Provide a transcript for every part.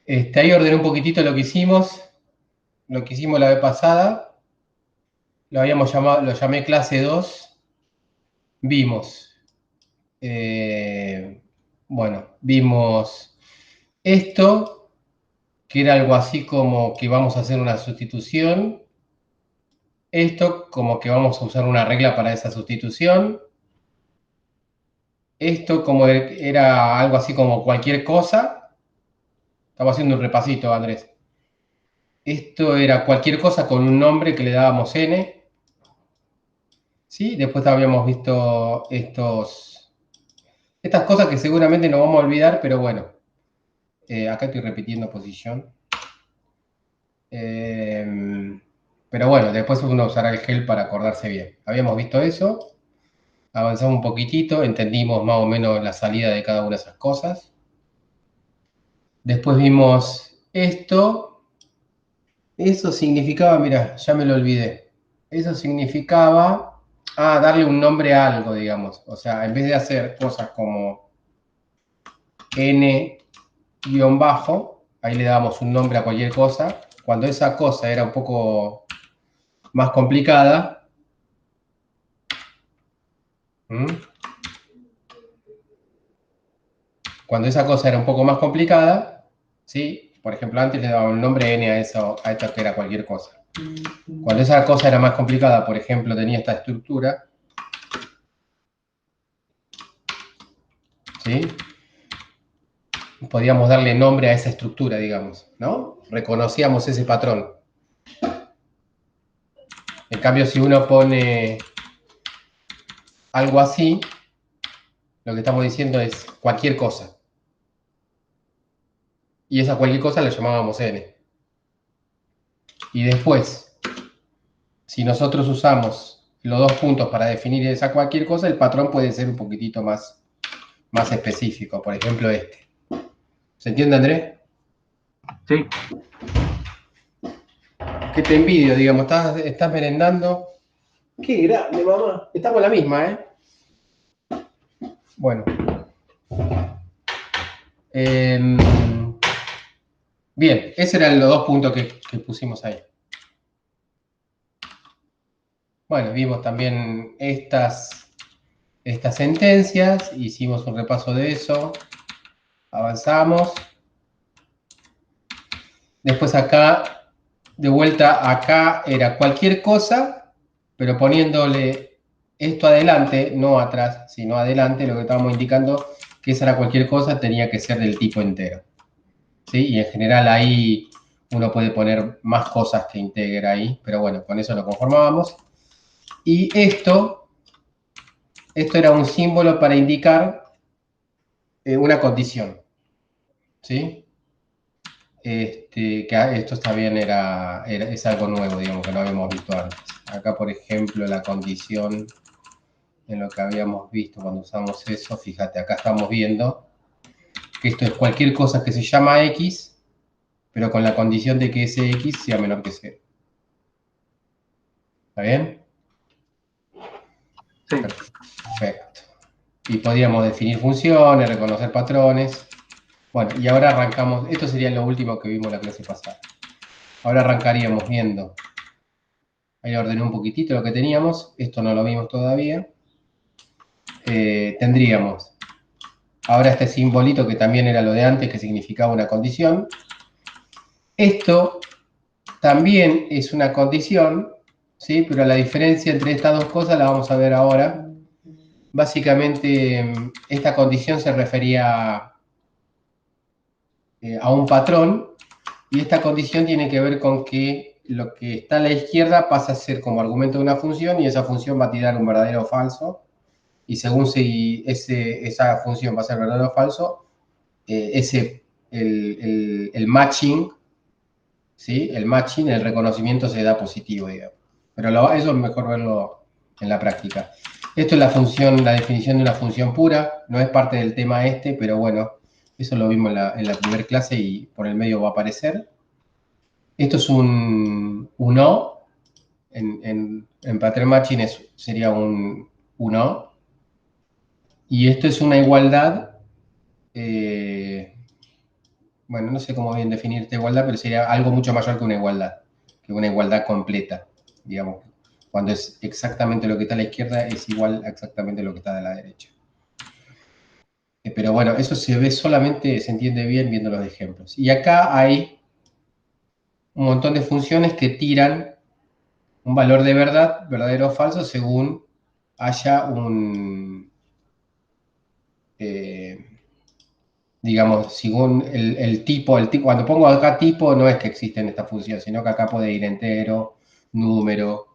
Ahí ordené un poquitito lo que hicimos la vez pasada. Lo llamé clase 2. Vimos. Vimos esto, que era algo así como que vamos a hacer una sustitución. Esto, como que vamos a usar una regla para esa sustitución. Esto, como era algo así como cualquier cosa. Estamos haciendo un repasito, Andrés. Esto era cualquier cosa con un nombre que le dábamos n. ¿Sí? Después habíamos visto estas cosas que seguramente nos vamos a olvidar, pero bueno. Acá estoy repitiendo posición. Pero bueno, después uno usará el gel para acordarse bien. Habíamos visto eso, avanzamos un poquitito, entendimos más o menos la salida de cada una de esas cosas. Después vimos esto. Eso significaba, mira, ya me lo olvidé. Eso significaba, darle un nombre a algo, digamos. O sea, en vez de hacer cosas como n-bajo, ahí le dábamos un nombre a cualquier cosa. Cuando esa cosa era un poco más complicada, cuando esa cosa era un poco más complicada, ¿sí? Por ejemplo, antes le daba un nombre n a esto que era cualquier cosa. Cuando esa cosa era más complicada, por ejemplo, tenía esta estructura, ¿sí? Podíamos darle nombre a esa estructura, digamos, ¿no? Reconocíamos ese patrón. En cambio, si uno pone algo así, lo que estamos diciendo es cualquier cosa. Y esa cualquier cosa la llamábamos n. Y después, si nosotros usamos los dos puntos para definir esa cualquier cosa, el patrón puede ser un poquitito más específico. Por ejemplo, este. ¿Se entiende, Andrés? Sí. Que te envidio, digamos, estás merendando. Qué grande, mamá. Estamos en la misma, ¿eh? Bueno. Bien, esos eran los dos puntos que pusimos ahí. Bueno, vimos también estas sentencias, hicimos un repaso de eso, avanzamos. Después acá, de vuelta acá, era cualquier cosa, pero poniéndole esto adelante, no atrás, sino adelante, lo que estábamos indicando, que esa era cualquier cosa, tenía que ser del tipo entero. ¿Sí? Y en general ahí uno puede poner más cosas que integra ahí, pero bueno, con eso lo conformábamos. Y esto era un símbolo para indicar una condición, ¿sí? Que esto está bien, es algo nuevo, digamos, que no habíamos visto antes. Acá, por ejemplo, la condición en lo que habíamos visto cuando usamos eso, fíjate, acá estamos viendo que esto es cualquier cosa que se llama X, pero con la condición de que ese X sea menor que 0. ¿Está bien? Sí. Perfecto. Y podríamos definir funciones, reconocer patrones. Bueno, y ahora arrancamos, esto sería lo último que vimos la clase pasada. Ahora arrancaríamos viendo, ahí ordené un poquitito lo que teníamos, esto no lo vimos todavía. Tendríamos ahora este simbolito que también era lo de antes, que significaba una condición. Esto también es una condición, ¿sí? Pero la diferencia entre estas dos cosas la vamos a ver ahora. Básicamente, esta condición se refería a un patrón, y esta condición tiene que ver con que lo que está a la izquierda pasa a ser como argumento de una función, y esa función va a tirar un verdadero o falso, y según si esa función va a ser verdadero o falso, el matching, ¿sí? El matching, el reconocimiento se da positivo, digamos. Pero eso es mejor verlo en la práctica. Esto es la definición de una función pura, no es parte del tema pero bueno, eso lo vimos en la primera clase y por el medio va a aparecer. Esto es un O, en pattern matching sería un O, y esto es una igualdad, bueno, no sé cómo bien definir esta igualdad, pero sería algo mucho mayor que una igualdad completa, digamos. Cuando es exactamente lo que está a la izquierda, es igual a exactamente lo que está a la derecha. Pero bueno, eso se ve solamente, se entiende bien viendo los ejemplos. Y acá hay un montón de funciones que tiran un valor de verdad, verdadero o falso, según haya un, digamos, según el tipo, cuando pongo acá tipo, no es que existe en esta función, sino que acá puede ir entero, número,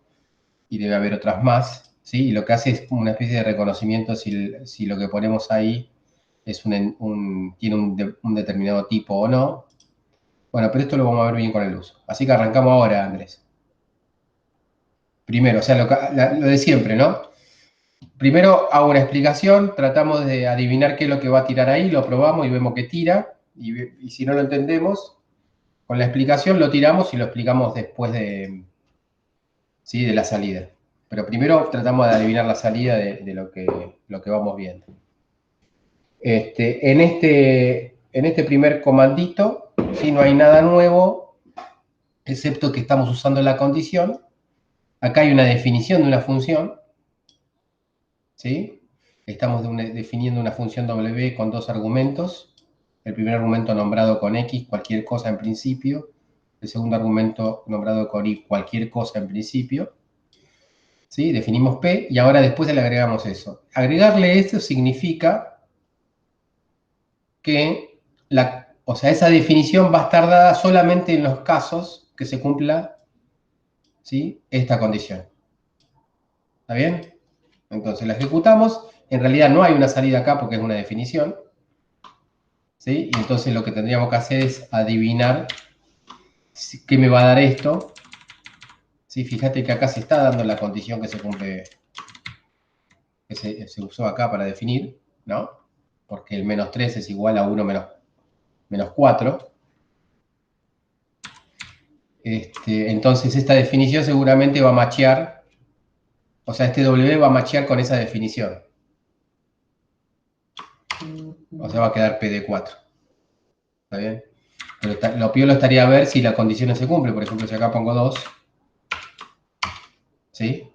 y debe haber otras más, ¿sí? Y lo que hace es una especie de reconocimiento si lo que ponemos ahí es tiene un determinado tipo o no. Bueno, pero esto lo vamos a ver bien con el uso. Así que arrancamos ahora, Andrés. Primero, o sea, lo de siempre, ¿no? Primero hago una explicación, tratamos de adivinar qué es lo que va a tirar ahí, lo probamos y vemos que tira, y si no lo entendemos, con la explicación lo tiramos y lo explicamos después ¿sí? De la salida. Pero primero tratamos de adivinar la salida de lo que vamos viendo. En este primer comandito, ¿sí? No hay nada nuevo, excepto que estamos usando la condición. Acá hay una definición de una función, ¿sí? Estamos definiendo una función W con dos argumentos. El primer argumento nombrado con X, cualquier cosa en principio. El segundo argumento nombrado con Y, cualquier cosa en principio. ¿Sí? Definimos P y ahora después le agregamos eso. Agregarle esto significa que o sea, esa definición va a estar dada solamente en los casos que se cumpla, ¿sí? Esta condición. ¿Está bien? Entonces la ejecutamos. En realidad no hay una salida acá porque es una definición. ¿Sí? Y entonces lo que tendríamos que hacer es adivinar qué me va a dar esto. ¿Sí? Fíjate que acá se está dando la condición que se cumple, que se usó acá para definir, ¿no? Porque el menos 3 es igual a 1 menos 4. Entonces esta definición seguramente va a machear, o sea, este W va a machear con esa definición. O sea, va a quedar P de 4. ¿Está bien? Pero lo peor estaría a ver si la condición no se cumple. Por ejemplo, si acá pongo 2, ¿sí?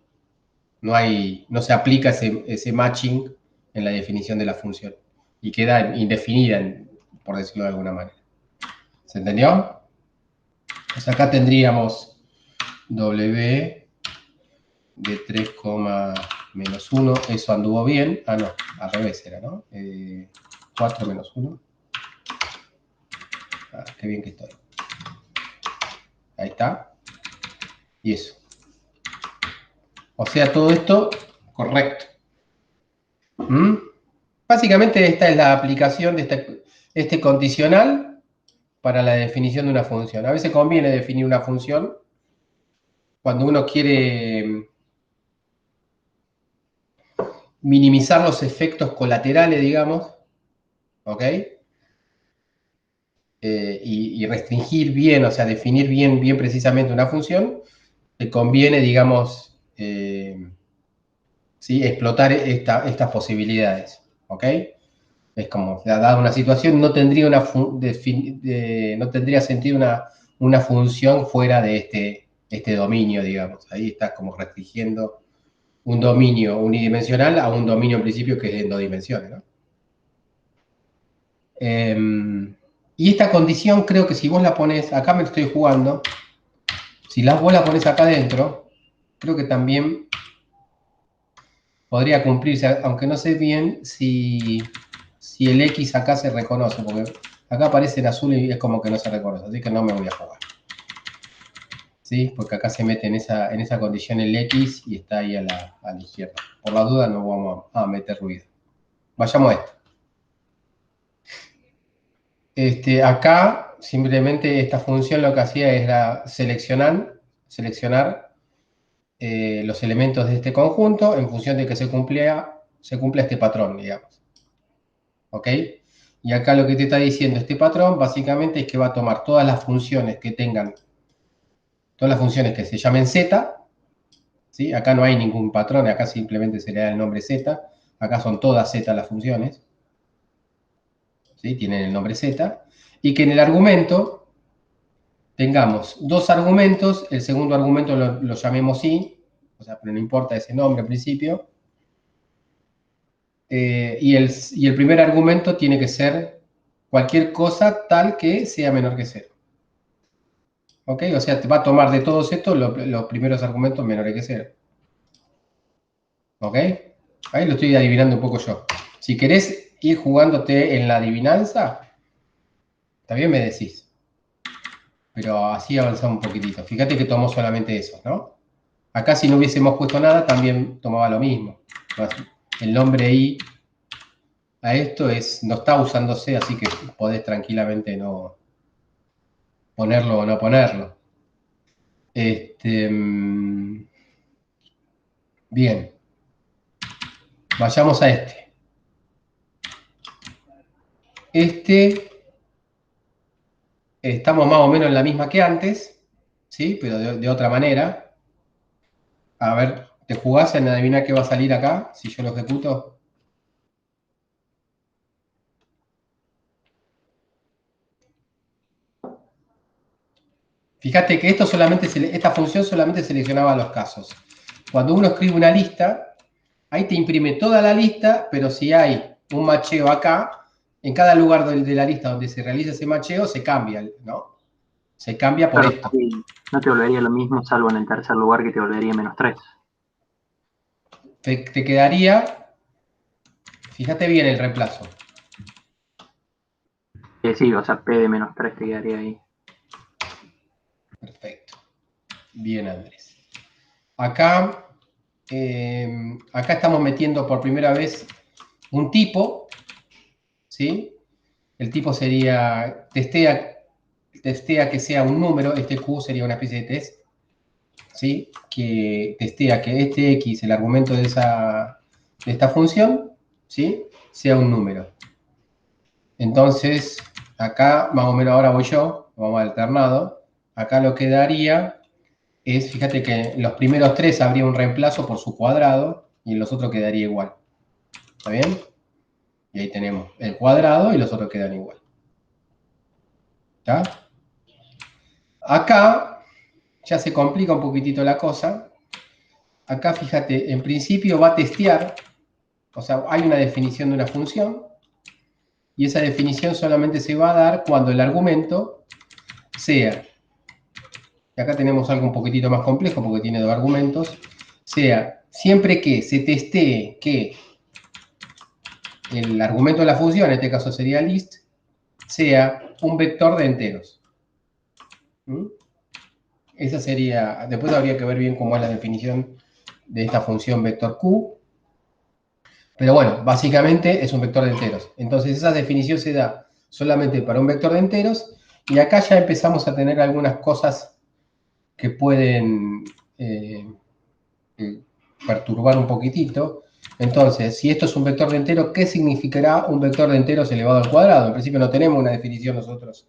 No se aplica ese matching en la definición de la función. Y queda indefinida, por decirlo de alguna manera. ¿Se entendió? Pues acá tendríamos W de 3, menos 1. Eso anduvo bien. Ah, no, al revés era, ¿no? 4 menos 1. Ah, qué bien que estoy. Ahí está. Y eso. O sea, todo esto correcto. ¿Mm? Básicamente esta es la aplicación de este condicional para la definición de una función. A veces conviene definir una función cuando uno quiere minimizar los efectos colaterales, digamos, ¿ok? Y restringir bien, o sea, definir bien precisamente una función, te conviene, digamos, ¿sí? Explotar estas posibilidades, ¿ok? Es como, dada una situación, no tendría, no tendría sentido una función fuera de este dominio, digamos. Ahí estás como restringiendo un dominio unidimensional a un dominio en principio que es en dos dimensiones, ¿no? Y esta condición creo que si vos la pones, acá me lo estoy jugando, si vos la pones acá adentro, creo que también podría cumplirse, aunque no sé bien si el X acá se reconoce, porque acá aparece en azul y es como que no se reconoce, así que no me voy a jugar. ¿Sí? Porque acá se mete en esa condición el X y está ahí a la izquierda. Por la duda no vamos a meter ruido. Vayamos a esto. Acá simplemente esta función lo que hacía era seleccionar los elementos de este conjunto en función de que se cumpla este patrón, digamos. ¿Ok? Y acá lo que te está diciendo este patrón básicamente es que va a tomar todas las funciones que se llamen z, ¿sí? Acá no hay ningún patrón, acá simplemente se le da el nombre z, acá son todas z las funciones, ¿sí? Tienen el nombre z, Y que en el argumento tengamos dos argumentos, el segundo argumento lo llamemos i, o sea, pero no importa ese nombre al principio. Y el primer argumento tiene que ser cualquier cosa tal que sea menor que 0. ¿Ok? O sea, te va a tomar de todos estos los primeros argumentos menores que 0. ¿Ok? Ahí lo estoy adivinando un poco yo. Si querés ir jugándote en la adivinanza, también me decís. Pero así avanzamos un poquitito. Fíjate que tomó solamente eso, ¿no? Acá si no hubiésemos puesto nada, también tomaba lo mismo. El nombre i a esto no está usándose, así que podés tranquilamente no ponerlo o no ponerlo. Bien. Vayamos a este. Estamos más o menos en la misma que antes, ¿sí? Pero de otra manera. A ver, ¿te jugás en adivinar qué va a salir acá si yo lo ejecuto? Fíjate que esta función solamente seleccionaba los casos. Cuando uno escribe una lista, ahí te imprime toda la lista, pero si hay un macheo acá, en cada lugar de la lista donde se realiza ese macheo, se cambia, ¿no? Se cambia por Claro, esto. sí, no te volvería lo mismo, salvo en el tercer lugar que te volvería -3. Te quedaría, fíjate bien el reemplazo. Sí, o sea, P de -3 te quedaría ahí. Perfecto. Bien, Andrés. Acá, acá estamos metiendo por primera vez un tipo, ¿sí? El tipo sería, testea que sea un número, este Q sería una especie de test, ¿sí? Que testea que este X, el argumento de esta función, ¿sí? Sea un número. Entonces, acá, más o menos ahora voy yo, vamos alternado, acá lo que daría es, fíjate que en los primeros tres habría un reemplazo por su cuadrado y en los otros quedaría igual. ¿Está bien? Y ahí tenemos el cuadrado y los otros quedan igual. ¿Está? Acá ya se complica un poquitito la cosa. Acá, fíjate, en principio va a testear, o sea, hay una definición de una función y esa definición solamente se va a dar cuando el argumento sea, y acá tenemos algo un poquitito más complejo porque tiene dos argumentos, sea siempre que se testee que el argumento de la función, en este caso sería list, sea un vector de enteros. ¿Mm? Esa sería, después habría que ver bien cómo es la definición de esta función vector Q, pero bueno, básicamente es un vector de enteros. Entonces esa definición se da solamente para un vector de enteros y acá ya empezamos a tener algunas cosas que pueden perturbar un poquitito. Entonces, si esto es un vector de enteros, ¿qué significará un vector de enteros elevado al cuadrado? En principio no tenemos una definición nosotros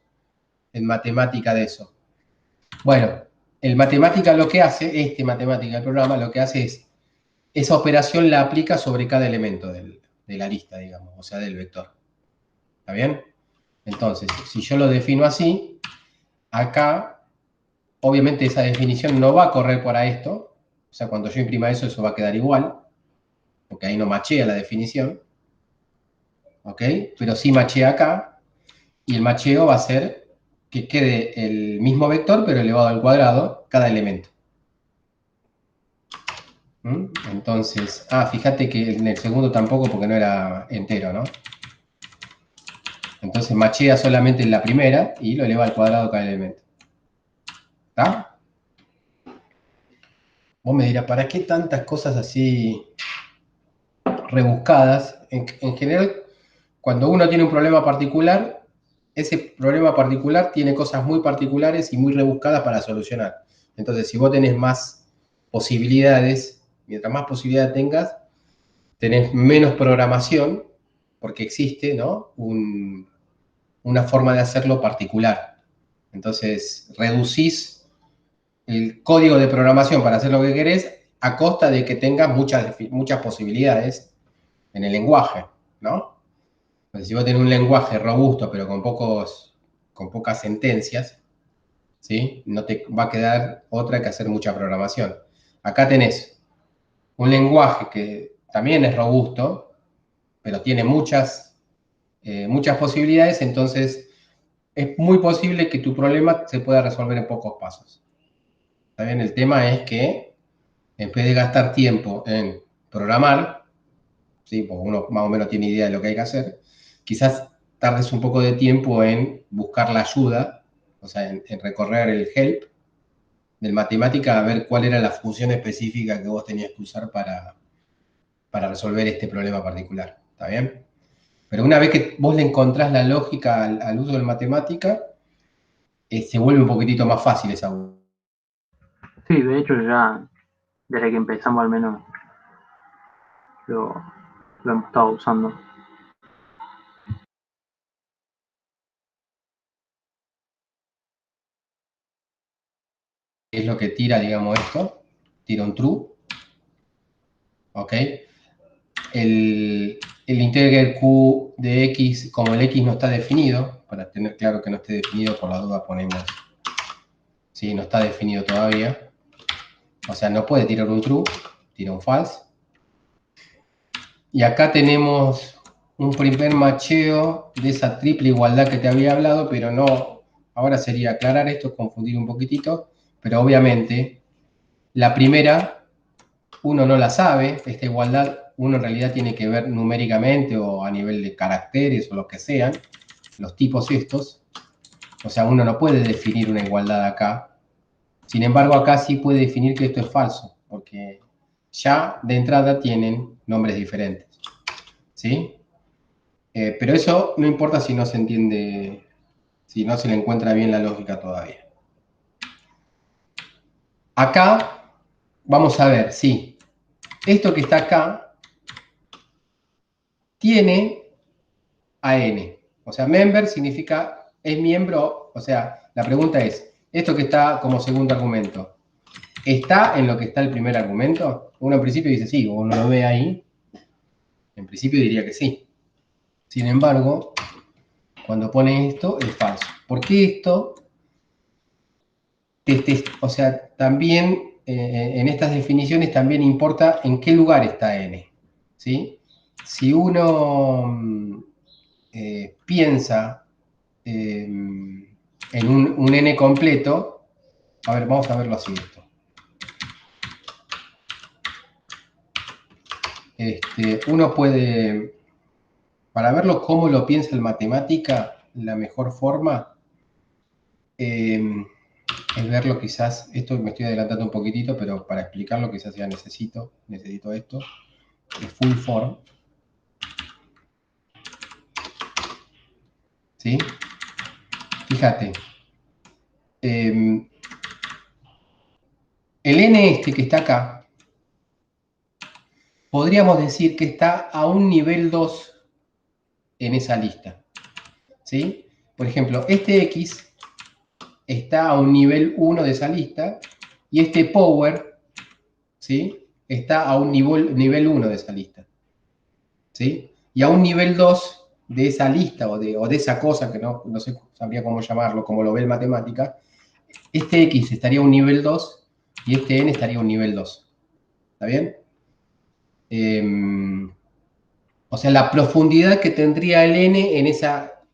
en matemática de eso. Bueno, el matemática lo que hace, el programa, lo que hace es, esa operación la aplica sobre cada elemento de la lista, digamos, o sea, del vector. ¿Está bien? Entonces, si yo lo defino así, acá, obviamente esa definición no va a correr para esto, o sea, cuando yo imprima eso, eso va a quedar igual, porque ahí no machea la definición, ¿ok? Pero sí machea acá, y el macheo va a ser que quede el mismo vector, pero elevado al cuadrado, cada elemento. Entonces, fíjate que en el segundo tampoco porque no era entero, ¿no? Entonces machea solamente en la primera y lo eleva al cuadrado cada elemento. ¿Está? Vos me dirás, ¿para qué tantas cosas así rebuscadas? En general, cuando uno tiene un problema particular, ese problema particular tiene cosas muy particulares y muy rebuscadas para solucionar. Entonces, si vos tenés más posibilidades, mientras más posibilidades tengas, tenés menos programación, porque existe, ¿no? Una forma de hacerlo particular. Entonces, reducís el código de programación para hacer lo que querés a costa de que tengas muchas posibilidades en el lenguaje, ¿no? Entonces, si vos tenés un lenguaje robusto, pero con pocos con pocas sentencias, ¿sí? No te va a quedar otra que hacer mucha programación. Acá tenés un lenguaje que también es robusto, pero tiene muchas posibilidades, entonces es muy posible que tu problema se pueda resolver en pocos pasos. ¿Está bien? El tema es que en vez de gastar tiempo en programar, ¿sí? Porque uno más o menos tiene idea de lo que hay que hacer, quizás tardes un poco de tiempo en buscar la ayuda, o sea, en recorrer el help del matemática a ver cuál era la función específica que vos tenías que usar para resolver este problema particular. ¿Está bien? Pero una vez que vos le encontrás la lógica al uso de matemática, se vuelve un poquitito más fácil esa. Sí, de hecho ya desde que empezamos al menos lo, lo hemos estado usando. Es lo que tira, digamos, esto. Tira un true. ¿Ok? El integral Q de X, como el X no está definido, para tener claro que no esté definido, por la duda ponemos, sí, no está definido todavía. O sea, no puede tirar un true, tira un false. Y acá tenemos un primer macheo de esa triple igualdad que te había hablado, pero no, ahora sería aclarar esto, confundir un poquitito, pero obviamente la primera uno no la sabe, esta igualdad uno en realidad tiene que ver numéricamente o a nivel de caracteres o lo que sean, los tipos estos, o sea, uno no puede definir una igualdad acá, sin embargo acá sí puede definir que esto es falso, porque ya de entrada tienen nombres diferentes, ¿sí? Pero eso no importa si no se entiende, si no se le encuentra bien la lógica todavía. Acá vamos a ver, sí, esto que está acá tiene a n. O sea, member significa es miembro, o sea, la pregunta es, esto que está como segundo argumento, ¿está en lo que está el primer argumento? Uno en principio dice sí, o uno lo ve ahí, en principio diría que sí. Sin embargo, cuando pone esto, es falso. ¿Por qué esto? O sea, también en estas definiciones también importa en qué lugar está n, ¿sí? Si uno piensa en un n completo, a ver, vamos a verlo así esto. Uno puede, para verlo cómo lo piensa el matemática, la mejor forma es verlo quizás, esto me estoy adelantando un poquitito, pero para explicarlo quizás ya necesito esto, de full form. ¿Sí? Fíjate, el n este que está acá, podríamos decir que está a un nivel 2 en esa lista. ¿Sí? Por ejemplo, este X está a un nivel 1 de esa lista y este power, ¿sí? Está a un nivel 1 de esa lista. ¿Sí? Y a un nivel 2 de esa lista o de esa cosa que no sé, sabría cómo llamarlo, como lo ve el matemática, este X estaría a un nivel 2 y este N estaría a un nivel 2. ¿Está bien? O sea, la profundidad que tendría el N en esa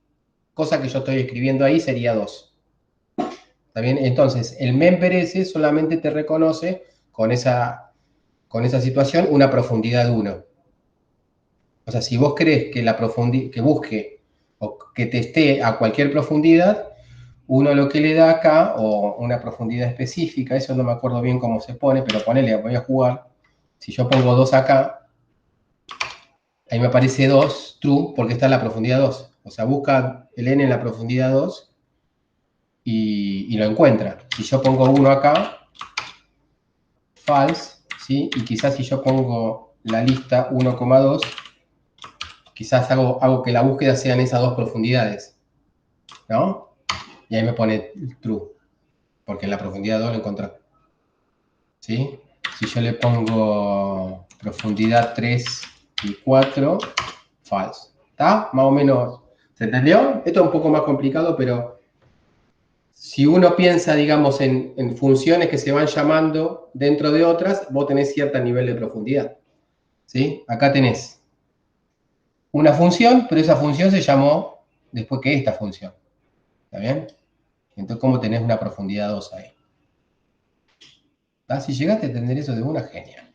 cosa que yo estoy escribiendo ahí sería 2. ¿Está bien? Entonces, el member ese solamente te reconoce con esa situación una profundidad 1. O sea, si vos querés que que busque o que te esté a cualquier profundidad, uno lo que le da acá, o una profundidad específica, eso no me acuerdo bien cómo se pone, pero ponele, voy a jugar. Si yo pongo 2 acá, ahí me aparece 2, true, porque está en la profundidad 2. O sea, busca el n en la profundidad 2 y lo encuentra. Si yo pongo 1 acá, false, ¿sí? Y quizás si yo pongo la lista 1,2, quizás hago que la búsqueda sea en esas dos profundidades, ¿no? Y ahí me pone true, porque en la profundidad 2 lo encontré. ¿Sí? Si yo le pongo profundidad 3 y 4, false. ¿Está? Más o menos, ¿se entendió? Esto es un poco más complicado, pero si uno piensa, digamos, en funciones que se van llamando dentro de otras, vos tenés cierto nivel de profundidad. ¿Sí? Acá tenés una función, pero esa función se llamó después que esta función. ¿Está bien? Entonces, ¿cómo tenés una profundidad 2 ahí? ¿Ah? Si llegaste a entender eso de una, genial.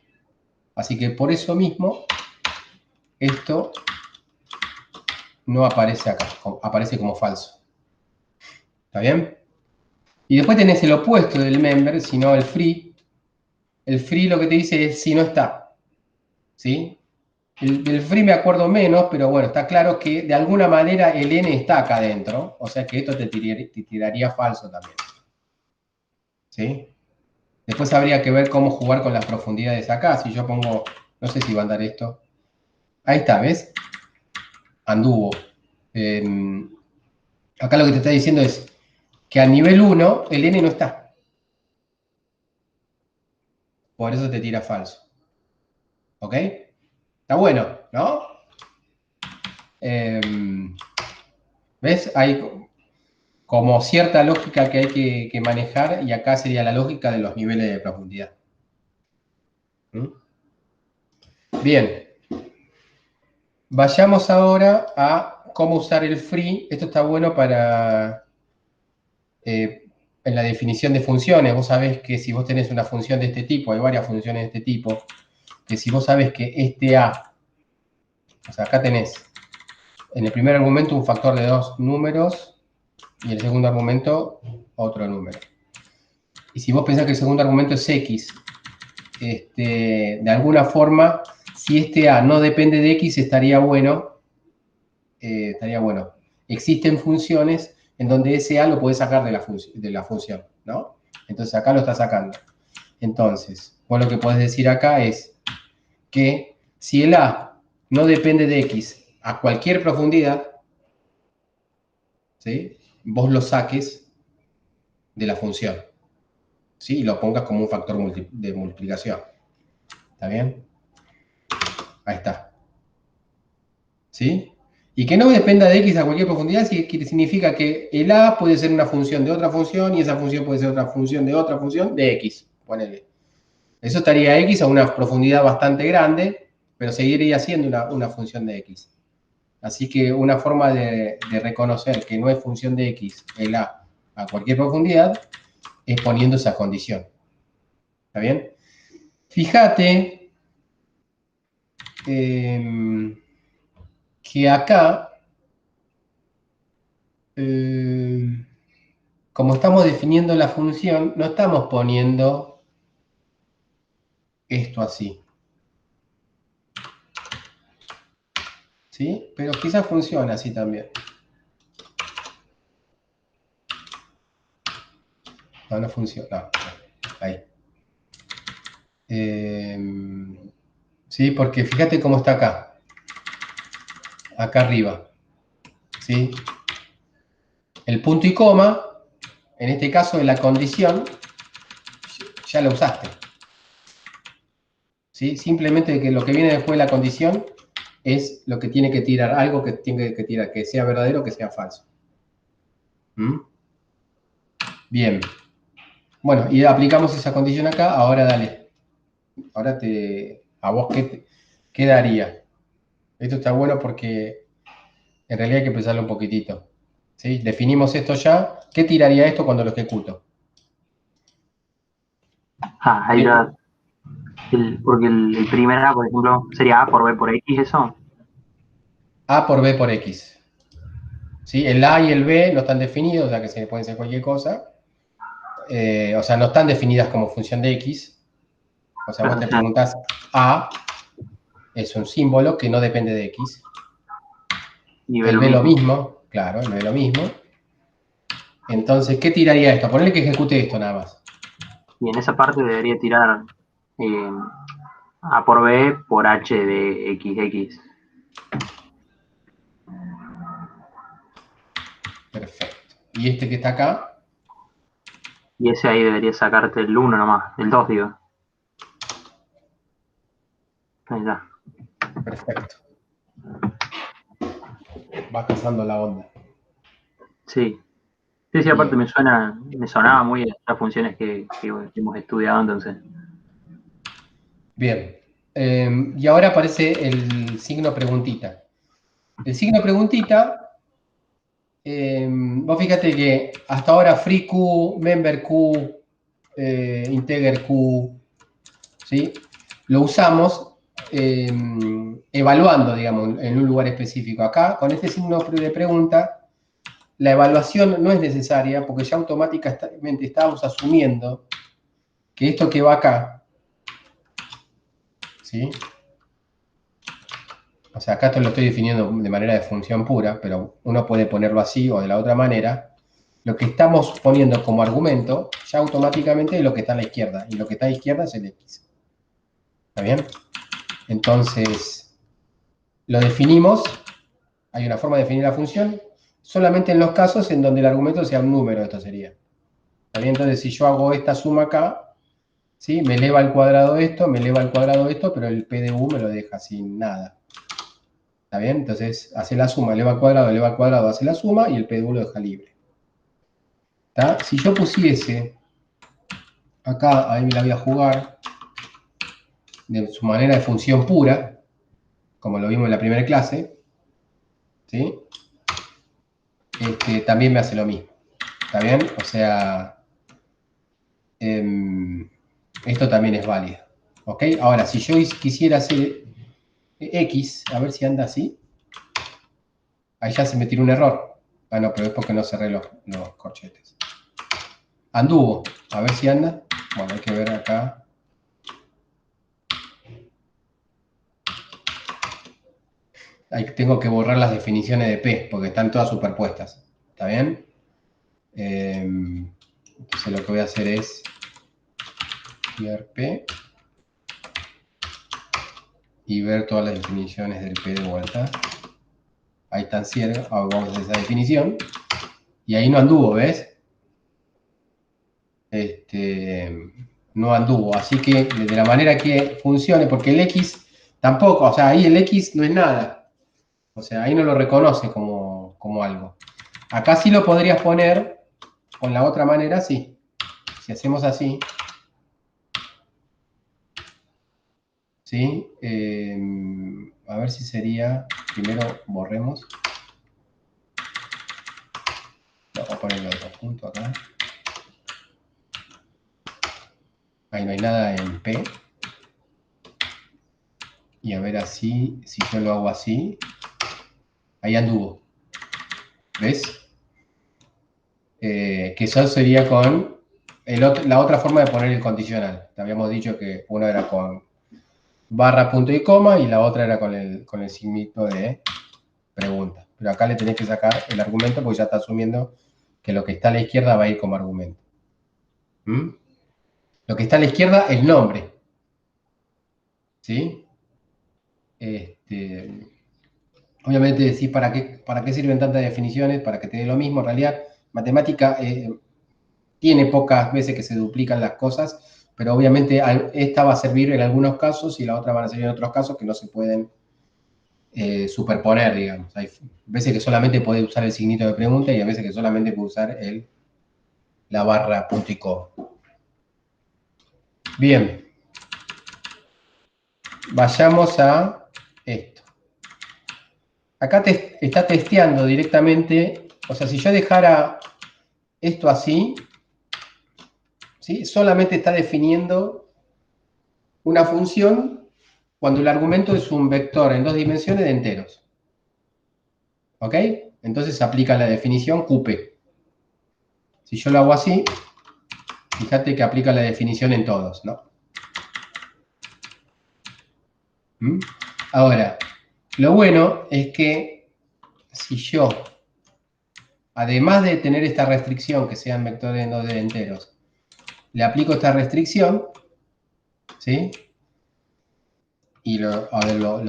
Así que por eso mismo, esto no aparece acá, aparece como falso. ¿Está bien? Y después tenés el opuesto del member, sino el free. El free lo que te dice es si no está. ¿Sí? El free me acuerdo menos, pero bueno, está claro que de alguna manera el n está acá adentro, o sea que esto te tiraría falso también. ¿Sí? Después habría que ver cómo jugar con las profundidades acá. Si yo pongo, no sé si va a andar esto. Ahí está, ¿ves? Anduvo. Acá lo que te está diciendo es que a nivel 1 el n no está. Por eso te tira falso. ¿Ok? Está bueno, ¿no? ¿Ves? Hay como cierta lógica que hay que manejar y acá sería la lógica de los niveles de profundidad. ¿Mm? Bien. Vayamos ahora a cómo usar el free. Esto está bueno para en la definición de funciones. Vos sabés que si vos tenés una función de este tipo, hay varias funciones de este tipo, que si vos sabés que este A, o sea, acá tenés en el primer argumento un factor de 2 números y el segundo argumento otro número. Y si vos pensás que el segundo argumento es X, de alguna forma, si este A no depende de X, estaría bueno. Existen funciones en donde ese A lo podés sacar de la función, ¿no? Entonces acá lo está sacando. Entonces, vos lo que podés decir acá es que si el A no depende de X a cualquier profundidad, ¿sí? Vos lo saques de la función, ¿sí? Y lo pongas como un factor de multiplicación. ¿Está bien? Ahí está. ¿Sí? Y que no dependa de X a cualquier profundidad significa que el A puede ser una función de otra función y esa función puede ser otra función de X. Ponele. Eso estaría X a una profundidad bastante grande, pero seguiría siendo una función de X. Así que una forma de reconocer que no es función de X el a cualquier profundidad es poniendo esa condición. ¿Está bien? Fíjate que acá, como estamos definiendo la función, no estamos poniendo esto así. ¿Sí? Pero quizás funciona así también. No, no funciona. No. Ahí. Sí, porque fíjate cómo está acá. Acá arriba. ¿Sí? El punto y coma, en este caso de la condición, ya la usaste. ¿Sí? Simplemente que lo que viene después de la condición es lo que tiene que tirar, algo que tiene que tirar, que sea verdadero o que sea falso. ¿Mm? Bien. Bueno, y aplicamos esa condición acá, ahora dale. Ahora ¿a vos qué daría? Esto está bueno porque en realidad hay que pensarlo un poquitito. ¿Sí? Definimos esto ya. ¿Qué tiraría esto cuando lo ejecuto? Ahí ya, porque el primer A, por ejemplo, sería A por B por X, eso. A por B por X. ¿Sí? El A y el B no están definidos, o sea que se pueden ser cualquier cosa. O sea, no están definidas como función de X. O sea, vos te preguntás, A es un símbolo que no depende de X. Y B El lo B lo mismo. mismo, claro, el B lo mismo. Entonces, ¿qué tiraría esto? Ponerle que ejecute esto nada más. Y en esa parte debería tirar A por B por H de XX. Perfecto. Y este que está acá, Y ese ahí debería sacarte el 1 nomás, el 2 digo. Ahí está. perfecto. Va cazando la onda. Sí. Sí, sí, aparte Bien, me sonaba muy a las funciones que hemos estudiado, entonces. bien. Y ahora aparece el signo preguntita. El signo preguntita, vos fíjate que hasta ahora free Q, member Q, integer Q, ¿sí? Lo usamos evaluando, digamos, en un lugar específico. Acá, con este signo de pregunta, la evaluación no es necesaria porque ya automáticamente estamos asumiendo que esto que va acá, ¿sí? O sea, acá esto lo estoy definiendo de manera de función pura, pero uno puede ponerlo así o de la otra manera. Lo que estamos poniendo como argumento ya automáticamente es lo que está a la izquierda, y lo que está a la izquierda es el x. ¿Está bien? Entonces, lo definimos, hay una forma de definir la función, solamente en los casos en donde el argumento sea un número, esto sería. ¿Está bien? Entonces, si yo hago esta suma acá, ¿sí? Me eleva al cuadrado esto, me eleva al cuadrado esto, pero el P de U me lo deja sin nada. ¿Está bien? Entonces hace la suma, eleva al cuadrado, hace la suma y el P de U lo deja libre. ¿Está? Si yo pusiese acá, ahí me la voy a jugar, de su manera de función pura, como lo vimos en la primera clase, ¿sí? También me hace lo mismo. ¿Está bien? O sea, esto también es válido. ¿Ok? Ahora, si yo quisiera hacer X, a ver si anda así, ahí ya se me tiró un error. Ah, no, pero es porque no cerré los corchetes. Anduvo, a ver si anda. Bueno, hay que ver acá. Ahí tengo que borrar las definiciones de P, porque están todas superpuestas. ¿Está bien? Entonces lo que voy a hacer es copiar P y ver todas las definiciones del P de vuelta. Ahí están ciertas. Ahora vamos a hacer esa definición. Y ahí no anduvo, ¿ves? No anduvo. Así que de la manera que funcione, porque el X tampoco, o sea, ahí el X no es nada. O sea, ahí no lo reconoce como algo. Acá sí lo podrías poner con la otra manera, sí. Si hacemos así, ¿sí? A ver si sería, primero borremos. Vamos a ponerlo de conjunto acá. Ahí no hay nada en P. Y a ver así, si yo lo hago así, ahí anduvo. ¿Ves? Que eso sería con la otra forma de poner el condicional. Te habíamos dicho que uno era con barra, punto y coma, y la otra era con el signito de pregunta. Pero acá le tenés que sacar el argumento porque ya está asumiendo que lo que está a la izquierda va a ir como argumento. ¿Mm? Lo que está a la izquierda, el nombre. ¿Sí? Obviamente decís, ¿para qué sirven tantas definiciones? Para que te dé lo mismo. En realidad, matemática tiene pocas veces que se duplican las cosas, pero obviamente esta va a servir en algunos casos y la otra van a servir en otros casos que no se pueden superponer, digamos. Hay veces que solamente puede usar el signito de pregunta y hay veces que solamente puede usar la barra punto y coma. Bien, vayamos a esto. Acá está testeando directamente, o sea, si yo dejara esto así, ¿sí? Solamente está definiendo una función cuando el argumento es un vector en 2 dimensiones de enteros. ¿Ok? Entonces se aplica la definición QP. Si yo lo hago así, fíjate que aplica la definición en todos, ¿no? ¿Mm? Ahora, lo bueno es que si yo, además de tener esta restricción, que sean vectores no de enteros, le aplico esta restricción, ¿sí? Y lo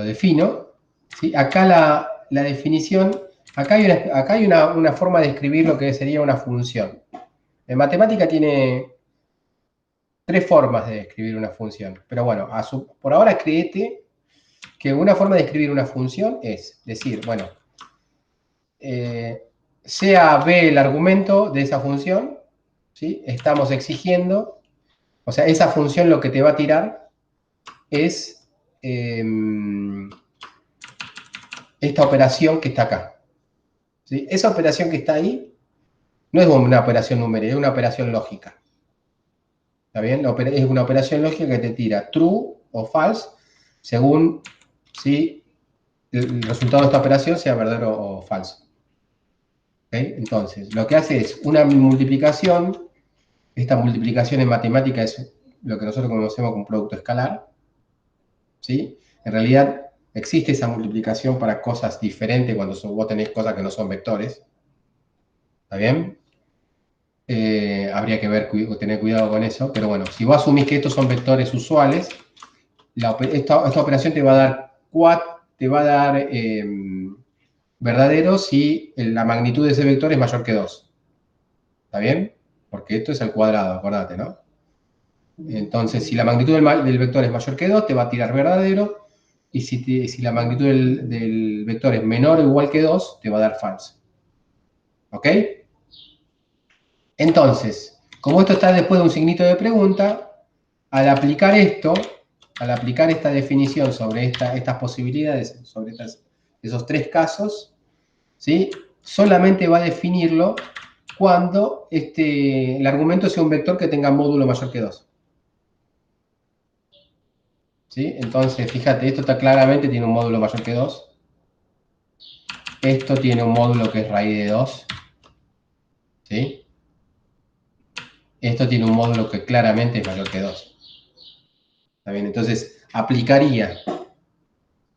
defino, ¿sí? Acá la definición, acá hay una forma de escribir lo que sería una función. En matemática tiene 3 formas de escribir una función, pero bueno, por ahora créete que una forma de escribir una función es decir, bueno, sea B el argumento de esa función, ¿sí? Estamos exigiendo, o sea, esa función lo que te va a tirar es esta operación que está acá. ¿Sí? Esa operación que está ahí no es una operación numérica, es una operación lógica. ¿Está bien? Es una operación lógica que te tira true o false según si el resultado de esta operación sea verdadero o falso. ¿Okay? Entonces, lo que hace es una multiplicación. Esta multiplicación en matemática es lo que nosotros conocemos como producto escalar. ¿Sí? En realidad existe esa multiplicación para cosas diferentes cuando vos tenés cosas que no son vectores. ¿Está bien? Habría que tener cuidado con eso, pero bueno, si vos asumís que estos son vectores usuales, esta operación te va a dar verdadero si la magnitud de ese vector es mayor que 2. ¿Está bien? Porque esto es al cuadrado, acordate, ¿no? Entonces, si la magnitud del vector es mayor que 2, te va a tirar verdadero, y si la magnitud del vector es menor o igual que 2, te va a dar falso. ¿Ok? Entonces, como esto está después de un signito de pregunta, al aplicar esto, al aplicar esta definición sobre estas posibilidades, sobre esos tres casos, ¿sí? Solamente va a definirlo cuando el argumento sea un vector que tenga módulo mayor que 2. ¿Sí? Entonces, fíjate, esto claramente tiene un módulo mayor que 2. Esto tiene un módulo que es raíz de 2. ¿Sí? Esto tiene un módulo que claramente es mayor que 2. ¿Está bien? Entonces, aplicaría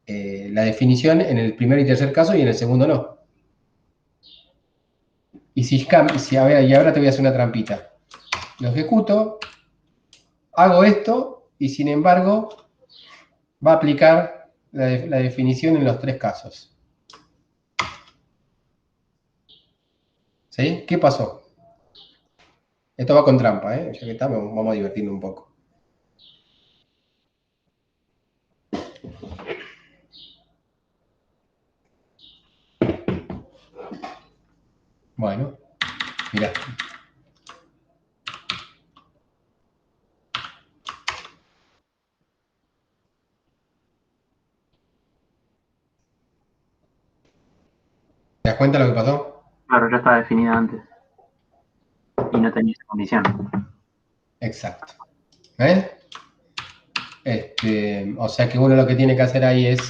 la definición en el primer y tercer caso y en el segundo no. A ver, y ahora te voy a hacer una trampita. Lo ejecuto, hago esto y sin embargo va a aplicar la definición en los tres casos. ¿Sí? ¿Qué pasó? Esto va con trampa, ¿eh? Ya que estamos, vamos a divertirnos un poco. Bueno, mirá. ¿Te das cuenta lo que pasó? Claro, ya estaba definida antes y no tenía esa condición. Exacto. ¿Eh? O sea que uno lo que tiene que hacer ahí es,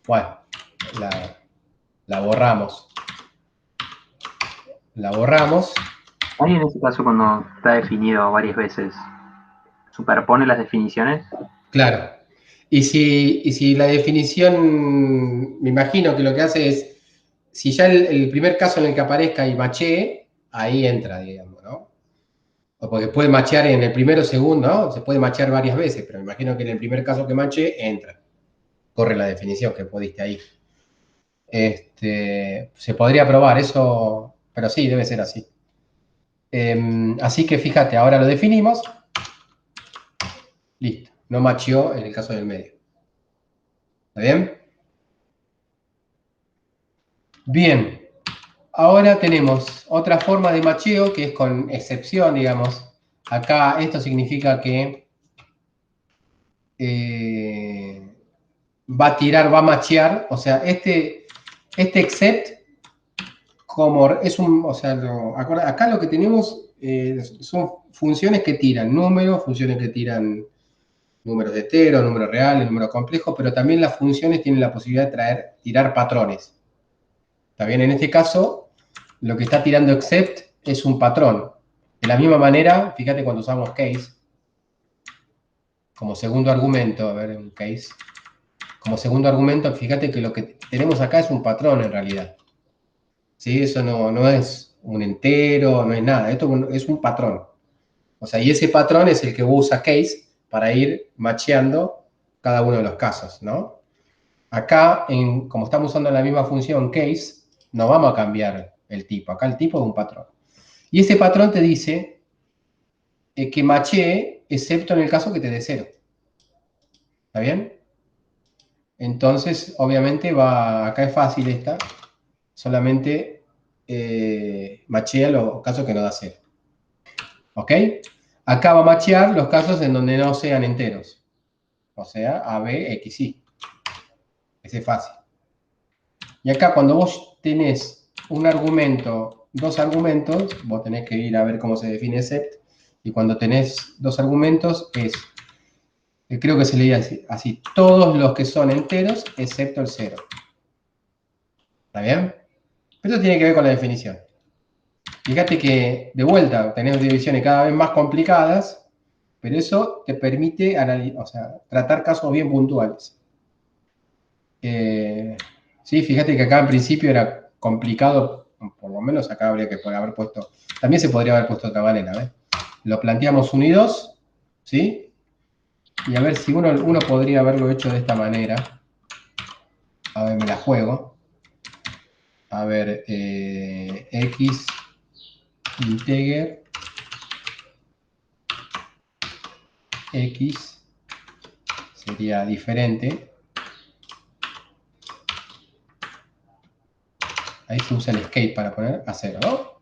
bueno, la borramos. La borramos. Ahí en ese caso, cuando está definido varias veces, superpone las definiciones. Claro. Y si la definición, me imagino que lo que hace es, si ya el primer caso en el que aparezca y machee, ahí entra, digamos, ¿no? O porque puede machear en el primero o segundo, ¿no? Se puede machear varias veces, pero me imagino que en el primer caso que machee, entra. Corre la definición que pudiste ahí. Se podría probar eso, pero sí, debe ser así. Así que fíjate, ahora lo definimos. Listo. No macheó en el caso del medio. ¿Está bien? Bien. Ahora tenemos otra forma de macheo que es con excepción, digamos. Acá esto significa que va a tirar, va a machear. O sea, except como es un, o sea, acá lo que tenemos son funciones que tiran números, funciones que tiran números de enteros, números reales, números complejos, pero también las funciones tienen la posibilidad de tirar patrones. ¿Está bien? En este caso, lo que está tirando except es un patrón. De la misma manera, fíjate cuando usamos case, como segundo argumento, a ver, un case, como segundo argumento, fíjate que lo que tenemos acá es un patrón en realidad. ¿Sí? Eso no es un entero, no es nada, esto es un patrón. O sea, y ese patrón es el que usa case para ir macheando cada uno de los casos, ¿no? Acá, como estamos usando la misma función case, no vamos a cambiar el tipo. Acá el tipo es un patrón. Y ese patrón te dice que machee, excepto en el caso que te dé 0. ¿Está bien? Entonces, obviamente, acá es fácil esta. Solamente machea los casos que no da 0. ¿Ok? Acá va a machear los casos en donde no sean enteros. O sea, A, B, X, Y. Ese es fácil. Y acá cuando vos tenés un argumento, dos argumentos, vos tenés que ir a ver cómo se define except. Y cuando tenés dos argumentos es, creo que se leía así, todos los que son enteros excepto el 0. ¿Está bien? Pero eso tiene que ver con la definición. Fíjate que, de vuelta, tenés divisiones cada vez más complicadas, pero eso te permite tratar casos bien puntuales. Sí, fíjate que acá en principio era complicado, por lo menos acá habría que haber puesto, también se podría haber puesto de otra manera, ¿ves? Lo planteamos 1 y 2, ¿sí? Y a ver si uno podría haberlo hecho de esta manera. A ver, me la juego. A ver, X integer X sería diferente. Ahí se usa el escape para poner a 0, ¿no?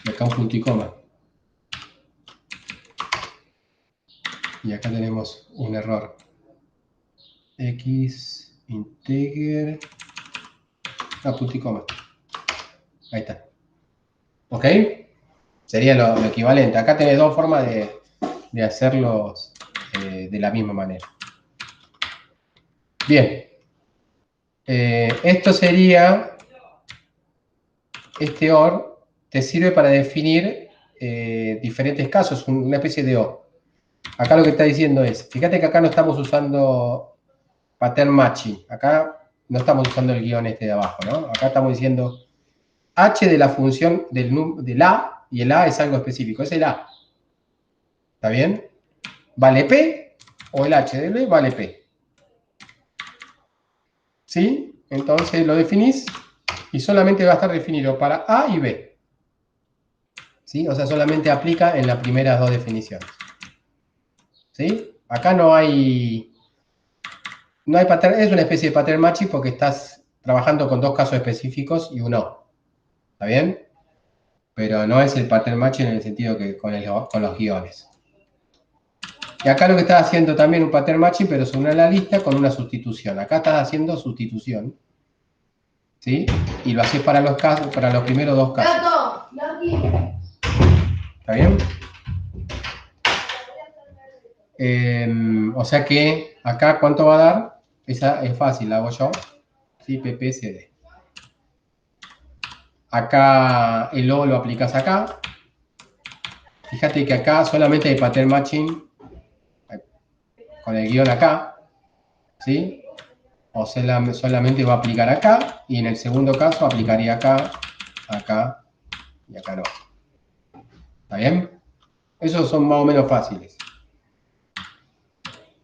Y acá un punto y coma. Y acá tenemos un error. X integer. Punto y coma. Ahí está. ¿Ok? Sería lo equivalente. Acá tenés dos formas de hacerlos de la misma manera. Bien. Esto sería, este OR te sirve para definir diferentes casos, una especie de OR. Acá lo que está diciendo es, fíjate que acá no estamos usando pattern matching, acá no estamos usando el guión este de abajo, ¿no? Acá estamos diciendo H de la función del A, y el A es algo específico, es el A. ¿Está bien? ¿Vale P? O el H de B vale P. ¿Sí? Entonces lo definís y solamente va a estar definido para A y B. ¿Sí? O sea, solamente aplica en las primeras dos definiciones. ¿Sí? Acá no hay pattern, es una especie de pattern matching porque estás trabajando con dos casos específicos y uno. ¿Está bien? Pero no es el pattern matching en el sentido que con los guiones. Y acá lo que estás haciendo también un pattern matching, pero se une a la lista con una sustitución. Acá estás haciendo sustitución. ¿Sí? Y lo haces para los casos, para los primeros dos casos. ¿Está bien? O sea que acá, ¿cuánto va a dar? Esa es fácil, la hago yo. ¿Sí? PPCD. Acá el O lo aplicas acá. Fíjate que acá solamente hay pattern matching con el guión acá. ¿Sí? O solamente va a aplicar acá. Y en el segundo caso aplicaría acá, acá y acá no. ¿Está bien? Esos son más o menos fáciles.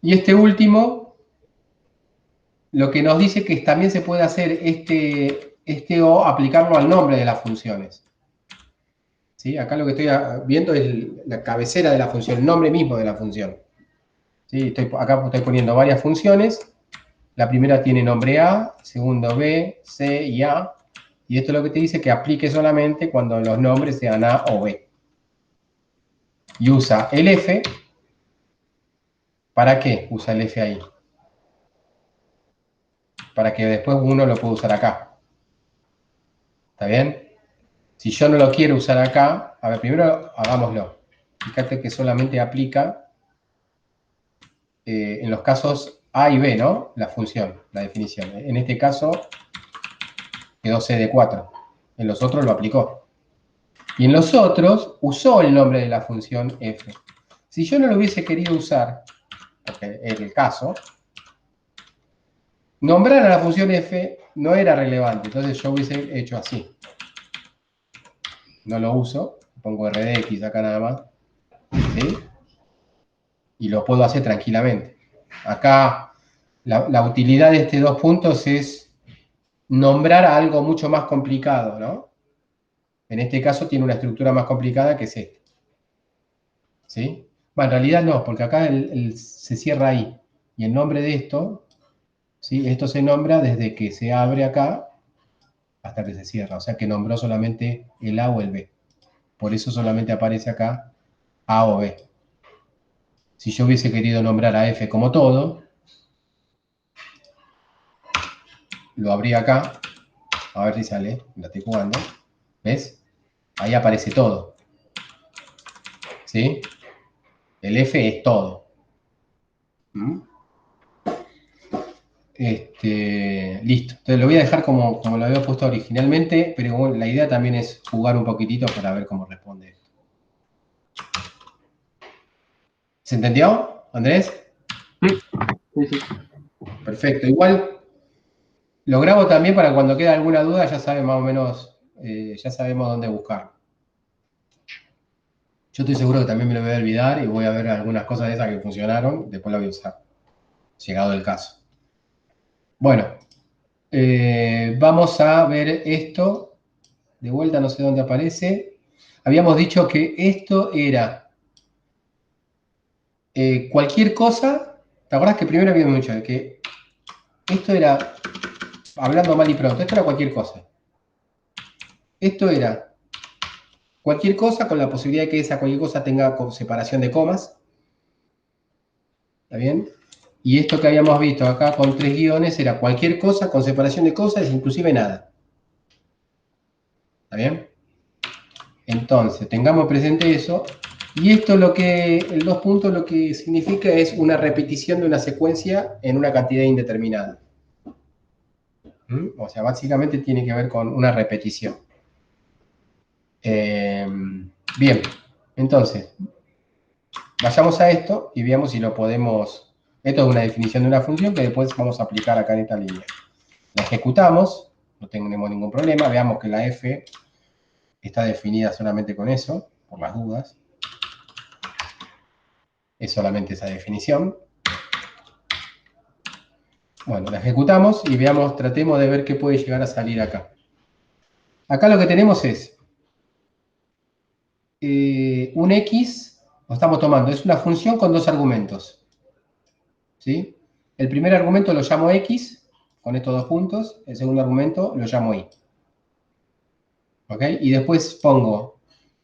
Y este último, lo que nos dice que también se puede hacer este O, aplicarlo al nombre de las funciones. ¿Sí? Acá lo que estoy viendo es la cabecera de la función, el nombre mismo de la función. ¿Sí? Acá estoy poniendo varias funciones. La primera tiene nombre A, segundo B, C y A. Y esto es lo que te dice que aplique solamente cuando los nombres sean A o B. Y usa el F. ¿Para qué usa el F ahí? Para que después uno lo pueda usar acá. ¿Está bien? Si yo no lo quiero usar acá, a ver, primero hagámoslo. Fíjate que solamente aplica en los casos A y B, ¿no? La función, la definición. En este caso quedó C de 4. En los otros lo aplicó. Y en los otros usó el nombre de la función f. Si yo no lo hubiese querido usar, porque es el caso, nombrar a la función f no era relevante. Entonces yo hubiese hecho así. No lo uso, pongo RDX acá nada más. ¿Sí? Y lo puedo hacer tranquilamente. Acá la utilidad de estos dos puntos es nombrar a algo mucho más complicado, ¿no? En este caso tiene una estructura más complicada que es esta. ¿Sí? Bueno, en realidad no, porque acá se cierra ahí. Y el nombre de esto, ¿sí? Esto se nombra desde que se abre acá hasta que se cierra. O sea que nombró solamente el A o el B. Por eso solamente aparece acá A o B. Si yo hubiese querido nombrar a F como todo, lo abrí acá, a ver si sale, la estoy jugando, ¿ves? Ahí aparece todo, ¿sí? El F es todo. ¿Mm? Listo. Entonces lo voy a dejar como lo había puesto originalmente, pero bueno, la idea también es jugar un poquitito para ver cómo responde esto. ¿Se entendió, Andrés? Sí, sí, sí. Perfecto. Igual lo grabo también para cuando quede alguna duda, ya saben más o menos, ya sabemos dónde buscar. Yo estoy seguro que también me lo voy a olvidar y voy a ver algunas cosas de esas que funcionaron, después lo voy a usar, llegado el caso. Bueno, vamos a ver esto. De vuelta, no sé dónde aparece. Habíamos dicho que esto era cualquier cosa. ¿Te acuerdas que primero habíamos dicho que esto era, hablando mal y pronto, esto era cualquier cosa? Esto era cualquier cosa con la posibilidad de que esa cualquier cosa tenga separación de comas. ¿Está bien? Y esto que habíamos visto acá con 3 guiones era cualquier cosa con separación de cosas, inclusive nada. ¿Está bien? Entonces, tengamos presente eso. Y esto lo que, el 2 puntos lo que significa es una repetición de una secuencia en una cantidad indeterminada. O sea, básicamente tiene que ver con una repetición. Bien, entonces, vayamos a esto y veamos si lo podemos... Esto es una definición de una función que después vamos a aplicar acá en esta línea. La ejecutamos, no tenemos ningún problema. Veamos que la f está definida solamente con eso, por las dudas. Es solamente esa definición. Bueno, la ejecutamos y veamos, tratemos de ver qué puede llegar a salir acá. Acá lo que tenemos es un x, lo estamos tomando, es una función con 2 argumentos. ¿Sí? El primer argumento lo llamo x, con estos 2 puntos. El segundo argumento lo llamo y. ¿Ok? Y después pongo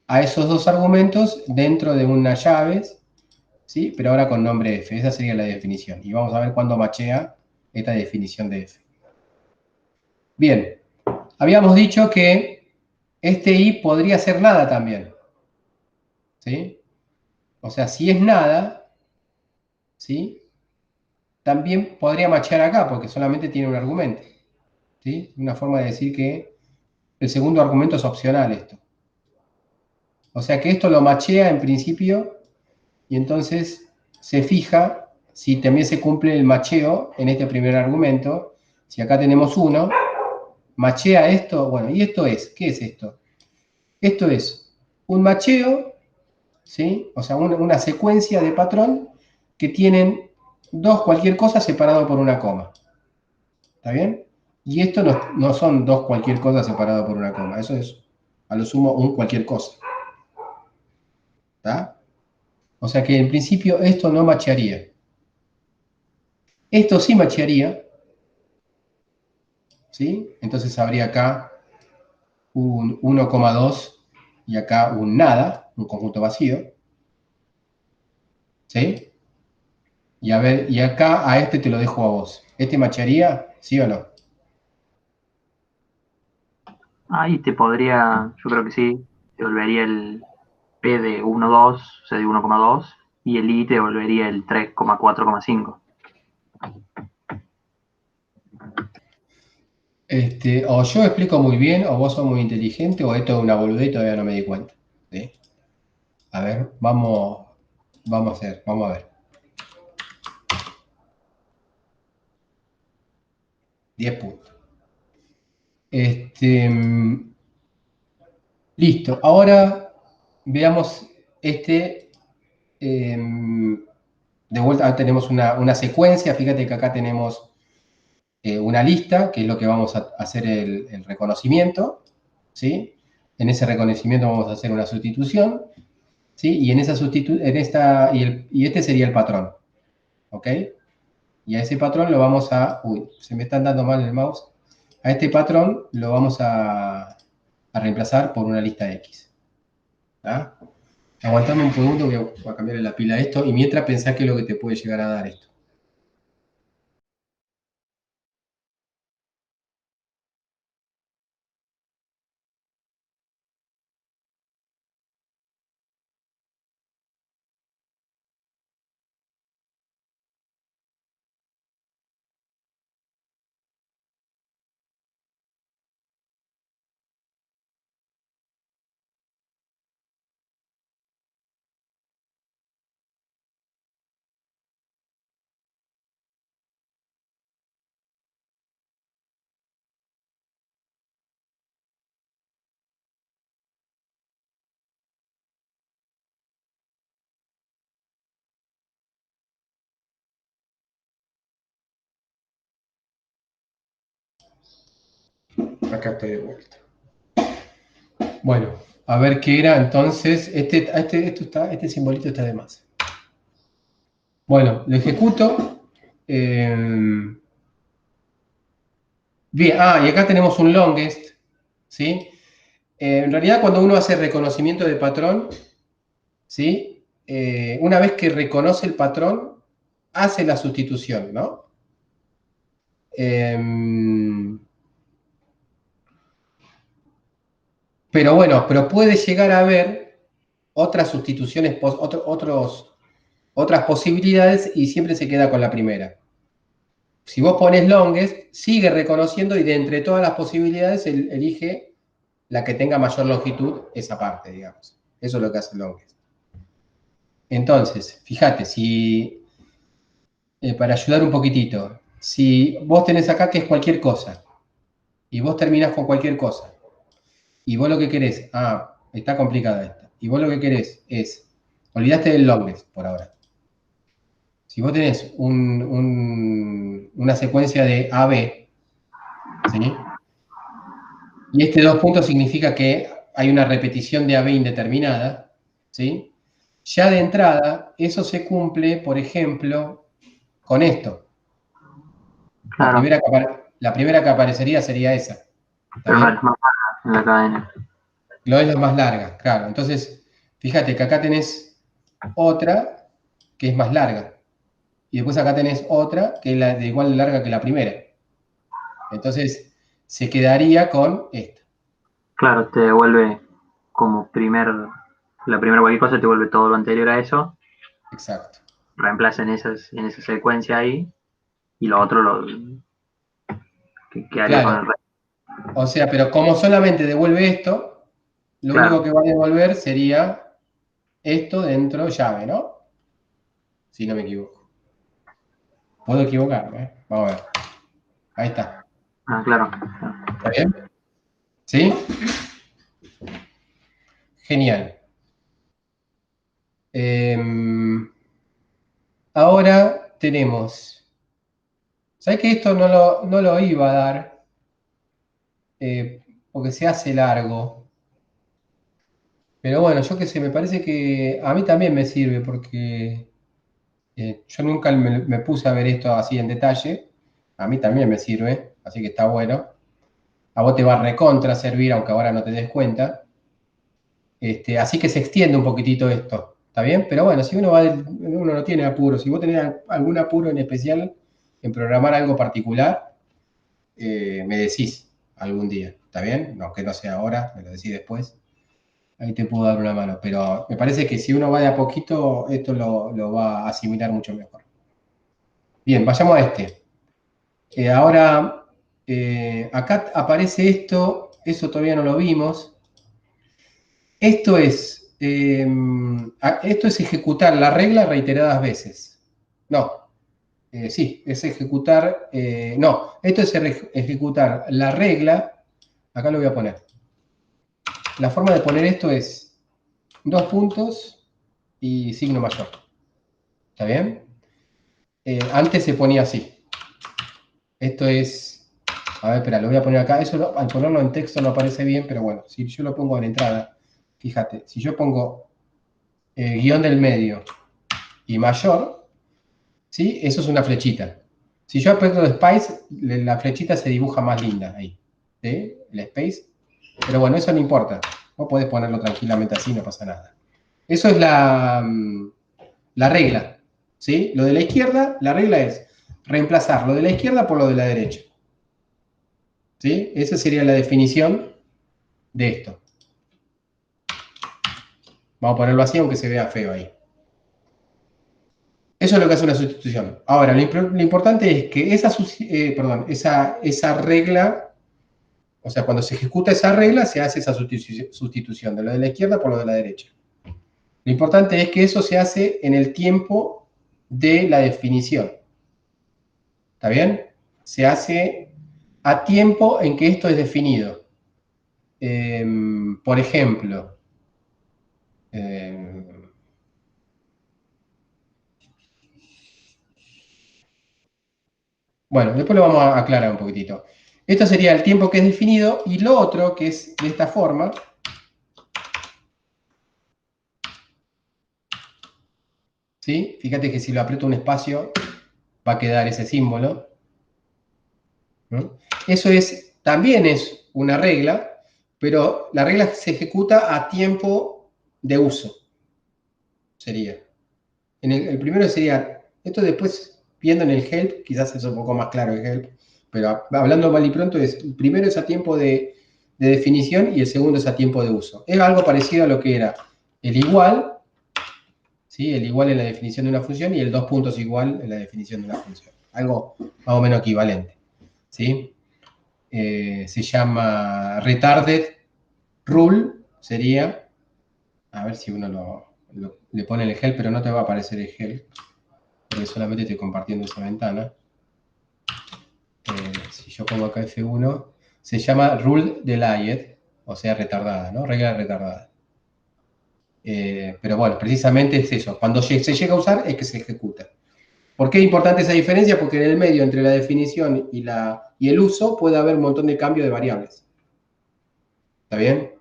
a esos 2 argumentos dentro de unas llaves, ¿sí? Pero ahora con nombre f. Esa sería la definición. Y vamos a ver cuándo machea esta definición de f. Bien, habíamos dicho que este i podría ser nada también. ¿Sí? O sea, si es nada, ¿sí? También podría machear acá, porque solamente tiene un argumento. ¿Sí? Una forma de decir que el segundo argumento es opcional esto. O sea que esto lo machea en principio y entonces se fija si también se cumple el macheo en este primer argumento. Si acá tenemos 1, machea esto. Bueno, ¿y esto es? ¿Qué es esto? Esto es un macheo, ¿sí? O sea, una secuencia de patrón que tienen 2 cualquier cosa separado por una coma. ¿Está bien? Y esto no son 2 cualquier cosa separado por una coma. Eso es, a lo sumo, un cualquier cosa. ¿Está? O sea que en principio esto no machearía. Esto sí machearía, ¿sí? Entonces habría acá un 1,2 y acá un nada, un conjunto vacío. ¿Sí? Y a ver, y acá a este te lo dejo a vos. ¿Este machearía? ¿Sí o no? Ahí te podría, yo creo que sí, te volvería el P de 1,2, o sea, de 1,2, y el I te volvería el 3,4,5. O yo explico muy bien, o vos sos muy inteligente, o esto es una boludez y todavía no me di cuenta. ¿Sí? A ver, vamos a ver. 10 puntos. Listo. Ahora veamos eh, de vuelta tenemos una secuencia. Fíjate que acá tenemos una lista, que es lo que vamos a hacer el reconocimiento. ¿Sí? En ese reconocimiento vamos a hacer una sustitución. ¿Sí? Y en esa y este sería el patrón. ¿Ok? Y a ese patrón lo vamos a... Uy, se me están dando mal el mouse. A este patrón lo vamos a reemplazar por una lista X. ¿Tá? Aguantame un segundo, voy a cambiarle la pila a esto, y mientras pensá qué es lo que te puede llegar a dar esto. Acá estoy de vuelta. Bueno, a ver qué era entonces. Este simbolito está de más. Bueno, lo ejecuto. Bien, y acá tenemos un longest, ¿sí? En realidad, cuando uno hace reconocimiento de patrón, ¿sí? Una vez que reconoce el patrón, hace la sustitución, ¿no? Pero bueno, pero puede llegar a haber otras sustituciones, otras posibilidades y siempre se queda con la primera. Si vos pones longest, sigue reconociendo y de entre todas las posibilidades elige la que tenga mayor longitud, esa parte, digamos. Eso es lo que hace longest. Entonces, fíjate, para ayudar un poquitito, si vos tenés acá que es cualquier cosa, y vos terminás con cualquier cosa, y vos lo que querés, está complicada esta, y vos lo que querés es, olvidaste del longest por ahora. Si vos tenés una secuencia de AB, ¿sí? Y este 2 puntos significa que hay una repetición de AB indeterminada, ¿sí? Ya de entrada, eso se cumple, por ejemplo, con esto. Claro. La primera que aparecería sería esa. Pero no es más larga en la cadena. Lo es la más larga, claro. Entonces, fíjate que acá tenés otra que es más larga. Y después acá tenés otra que es de igual de larga que la primera. Entonces, se quedaría con esta. Claro, te devuelve como la primera cualquier cosa te vuelve todo lo anterior a eso. Exacto. Reemplaza en esa secuencia ahí y lo otro que haría con Claro. el resto. O sea, pero como solamente devuelve esto, lo Claro. único que va a devolver sería esto dentro llave, ¿no? Si no me equivoco. Puedo equivocarme, ¿eh? Vamos a ver. Ahí está. Claro. ¿Está bien? ¿Sí? Genial. Ahora tenemos. ¿Sabes que esto no lo iba a dar? Porque se hace largo. Pero bueno, yo qué sé, me parece que a mí también me sirve porque yo nunca me puse a ver esto así en detalle. A mí también me sirve, así que está bueno. A vos te va a recontra servir, aunque ahora no te des cuenta. Así que se extiende un poquitito esto, ¿está bien? Pero bueno, si uno no tiene apuro, si vos tenés algún apuro en especial en programar algo particular, me decís algún día, ¿está bien? Aunque no sea ahora, me lo decís después. Ahí te puedo dar una mano, pero me parece que si uno va de a poquito, esto lo va a asimilar mucho mejor. Bien, vayamos a este. Ahora, acá aparece esto, eso todavía no lo vimos. Esto es ejecutar la regla reiteradas veces. No, sí, es ejecutar, no, esto es ejecutar la regla, acá lo voy a poner. La forma de poner esto es 2 puntos y signo mayor. ¿Está bien? Antes se ponía así. Esto es, a ver, espera, lo voy a poner acá. Eso al ponerlo en texto no aparece bien, pero bueno, si yo lo pongo en entrada, fíjate, si yo pongo guión del medio y mayor, ¿sí? Eso es una flechita. Si yo aprieto el Space, la flechita se dibuja más linda ahí. ¿Sí? El Space. Pero bueno, eso no importa. Vos podés ponerlo tranquilamente así, no pasa nada. Eso es la regla. ¿Sí? Lo de la izquierda, la regla es reemplazar lo de la izquierda por lo de la derecha. ¿Sí? Esa sería la definición de esto. Vamos a ponerlo así, aunque se vea feo ahí. Eso es lo que hace una sustitución. Ahora, lo importante es que esa regla, o sea, cuando se ejecuta esa regla, se hace esa sustitución de lo de la izquierda por lo de la derecha. Lo importante es que eso se hace en el tiempo de la definición. ¿Está bien? Se hace a tiempo en que esto es definido. Por ejemplo, bueno, después lo vamos a aclarar un poquitito. Esto sería el tiempo que es definido y lo otro que es de esta forma. ¿Sí? Fíjate que si lo aprieto un espacio va a quedar ese símbolo. ¿No? Eso también es una regla, pero la regla se ejecuta a tiempo de uso. Sería. El primero sería, esto después viendo en el help, quizás es un poco más claro el help, pero hablando mal y pronto, el primero es a tiempo de definición y el segundo es a tiempo de uso. Es algo parecido a lo que era el igual, ¿sí? El igual en la definición de una función y el dos puntos igual en la definición de una función. Algo más o menos equivalente. ¿Sí? Se llama retarded rule, sería, a ver si uno le pone el help, pero no te va a aparecer el help, porque solamente estoy compartiendo esa ventana. Si yo pongo acá F1, se llama rule delayed, o sea, retardada, ¿no? Regla retardada. Pero bueno, precisamente es eso. Cuando se llega a usar es que se ejecuta. ¿Por qué es importante esa diferencia? Porque en el medio entre la definición y el uso puede haber un montón de cambio de variables. ¿Está bien?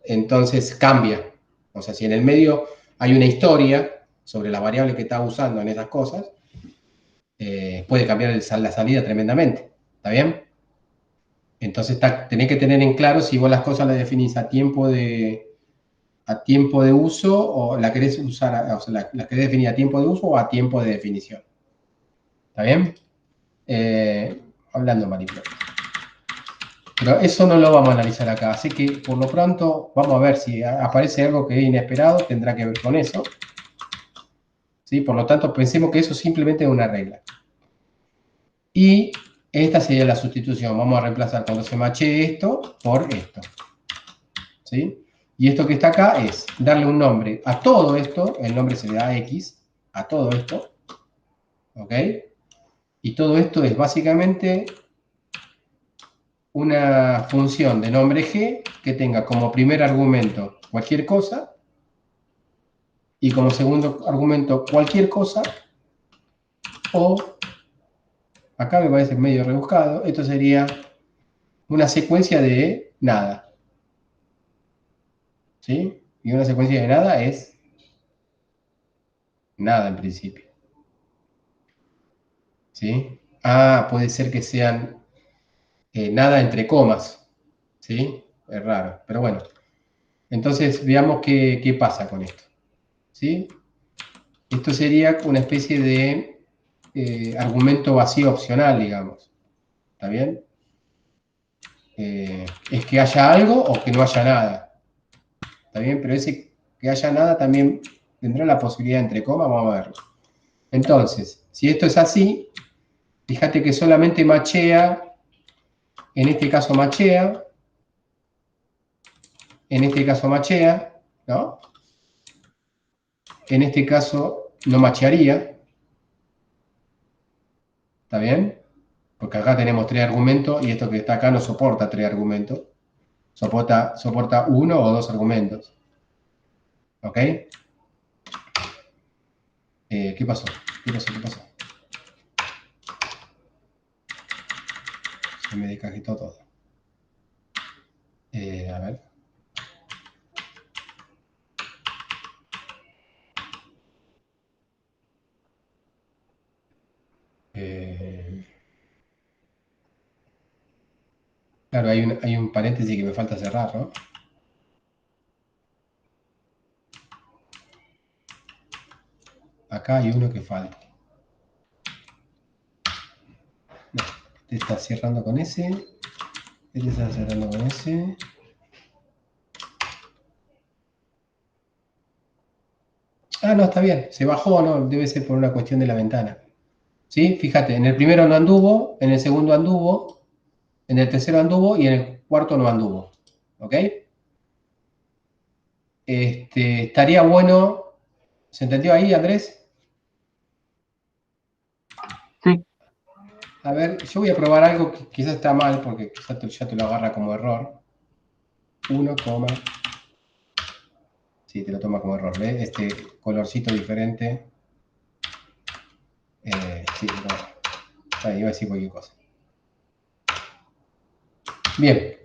Entonces cambia. O sea, si en el medio hay una historia sobre la variable que está usando en esas cosas, puede cambiar la salida tremendamente. ¿Está bien? Entonces tenés que tener en claro si vos las cosas las definís a tiempo de uso o la querés usar, o sea, la querés definir a tiempo de uso o a tiempo de definición. ¿Está bien? Hablando manipulado. Pero eso no lo vamos a analizar acá, así que por lo pronto vamos a ver si aparece algo que es inesperado, tendrá que ver con eso. ¿Sí? Por lo tanto, pensemos que eso simplemente es una regla. Y esta sería la sustitución. Vamos a reemplazar cuando se machee esto por esto. ¿Sí? Y esto que está acá es darle un nombre a todo esto, el nombre se le da X, a todo esto. ¿Ok? Y todo esto es básicamente una función de nombre G que tenga como primer argumento cualquier cosa y como segundo argumento cualquier cosa, o acá me parece medio rebuscado, esto sería una secuencia de nada. ¿Sí? Y una secuencia de nada es nada en principio. ¿Sí? Ah, puede ser que sean nada entre comas. ¿Sí? Es raro, pero bueno. Entonces veamos qué pasa con esto. ¿Sí? Esto sería una especie de argumento vacío opcional, digamos. ¿Está bien? Es que haya algo o que no haya nada. ¿Está bien? Pero ese que haya nada también tendrá la posibilidad entre comas, vamos a verlo. Entonces, si esto es así, fíjate que solamente machea, en este caso machea, en este caso machea, ¿no? En este caso no machearía, ¿está bien? Porque acá tenemos tres argumentos y esto que está acá no soporta tres argumentos, soporta uno o dos argumentos. ¿Ok? ¿Qué pasó? ¿Qué pasó? ¿Qué pasó? Se me descajetó todo. A ver. Claro, hay un paréntesis que me falta cerrar, ¿no? Acá hay uno que falta. No, este está cerrando con ese. Este está cerrando con ese. Ah, no, está bien. Se bajó, ¿no? Debe ser por una cuestión de la ventana. ¿Sí? Fíjate, en el primero no anduvo, en el segundo anduvo, en el tercero anduvo y en el cuarto no anduvo. ¿Ok? Estaría bueno. ¿Se entendió ahí, Andrés? Sí, A ver, yo voy a probar algo que quizás está mal, porque quizás ya te lo agarra como error. 1, sí, te lo toma como error, ¿ves? Este colorcito diferente. Sí, no. Ahí iba a decir cualquier cosa. Bien,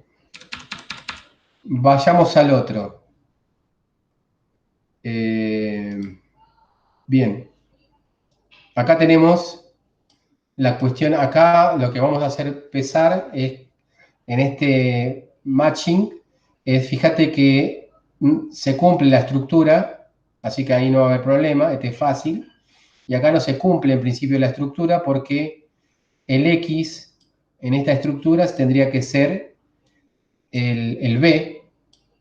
vayamos al otro. Bien, acá tenemos la cuestión, acá lo que vamos a hacer pesar es, en este matching, es fíjate que se cumple la estructura, así que ahí no va a haber problema, este es fácil, y acá no se cumple en principio la estructura porque el X en esta estructura tendría que ser el B,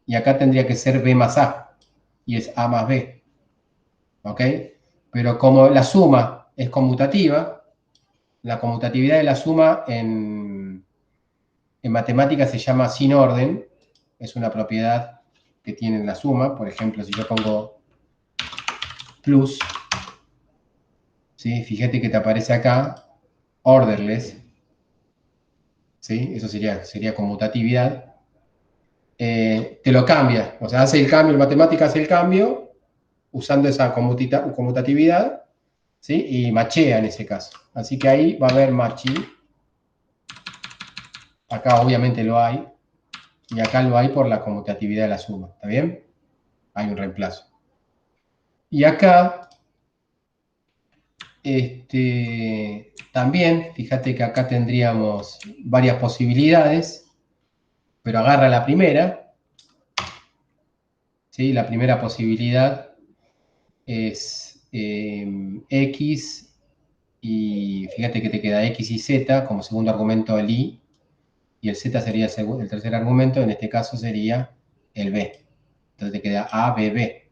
y acá tendría que ser B más A, y es A más B, ¿ok? Pero como la suma es conmutativa, la conmutatividad de la suma en matemáticas se llama sin orden, es una propiedad que tiene la suma. Por ejemplo, si yo pongo plus, ¿sí? Fíjate que te aparece acá orderless, ¿sí? Eso sería conmutatividad. Te lo cambia, o sea, hace el cambio, en matemáticas hace el cambio usando esa conmutatividad, ¿sí? Y machea en ese caso. Así que ahí va a haber matching. Acá obviamente lo hay, y acá lo hay por la conmutatividad de la suma, ¿está bien? Hay un reemplazo. Y acá, también, fíjate que acá tendríamos varias posibilidades, pero agarra la primera, ¿sí? La primera posibilidad es X, y fíjate que te queda X y Z como segundo argumento el Y, y el Z sería el tercer argumento, en este caso sería el B. Entonces te queda A, B, B.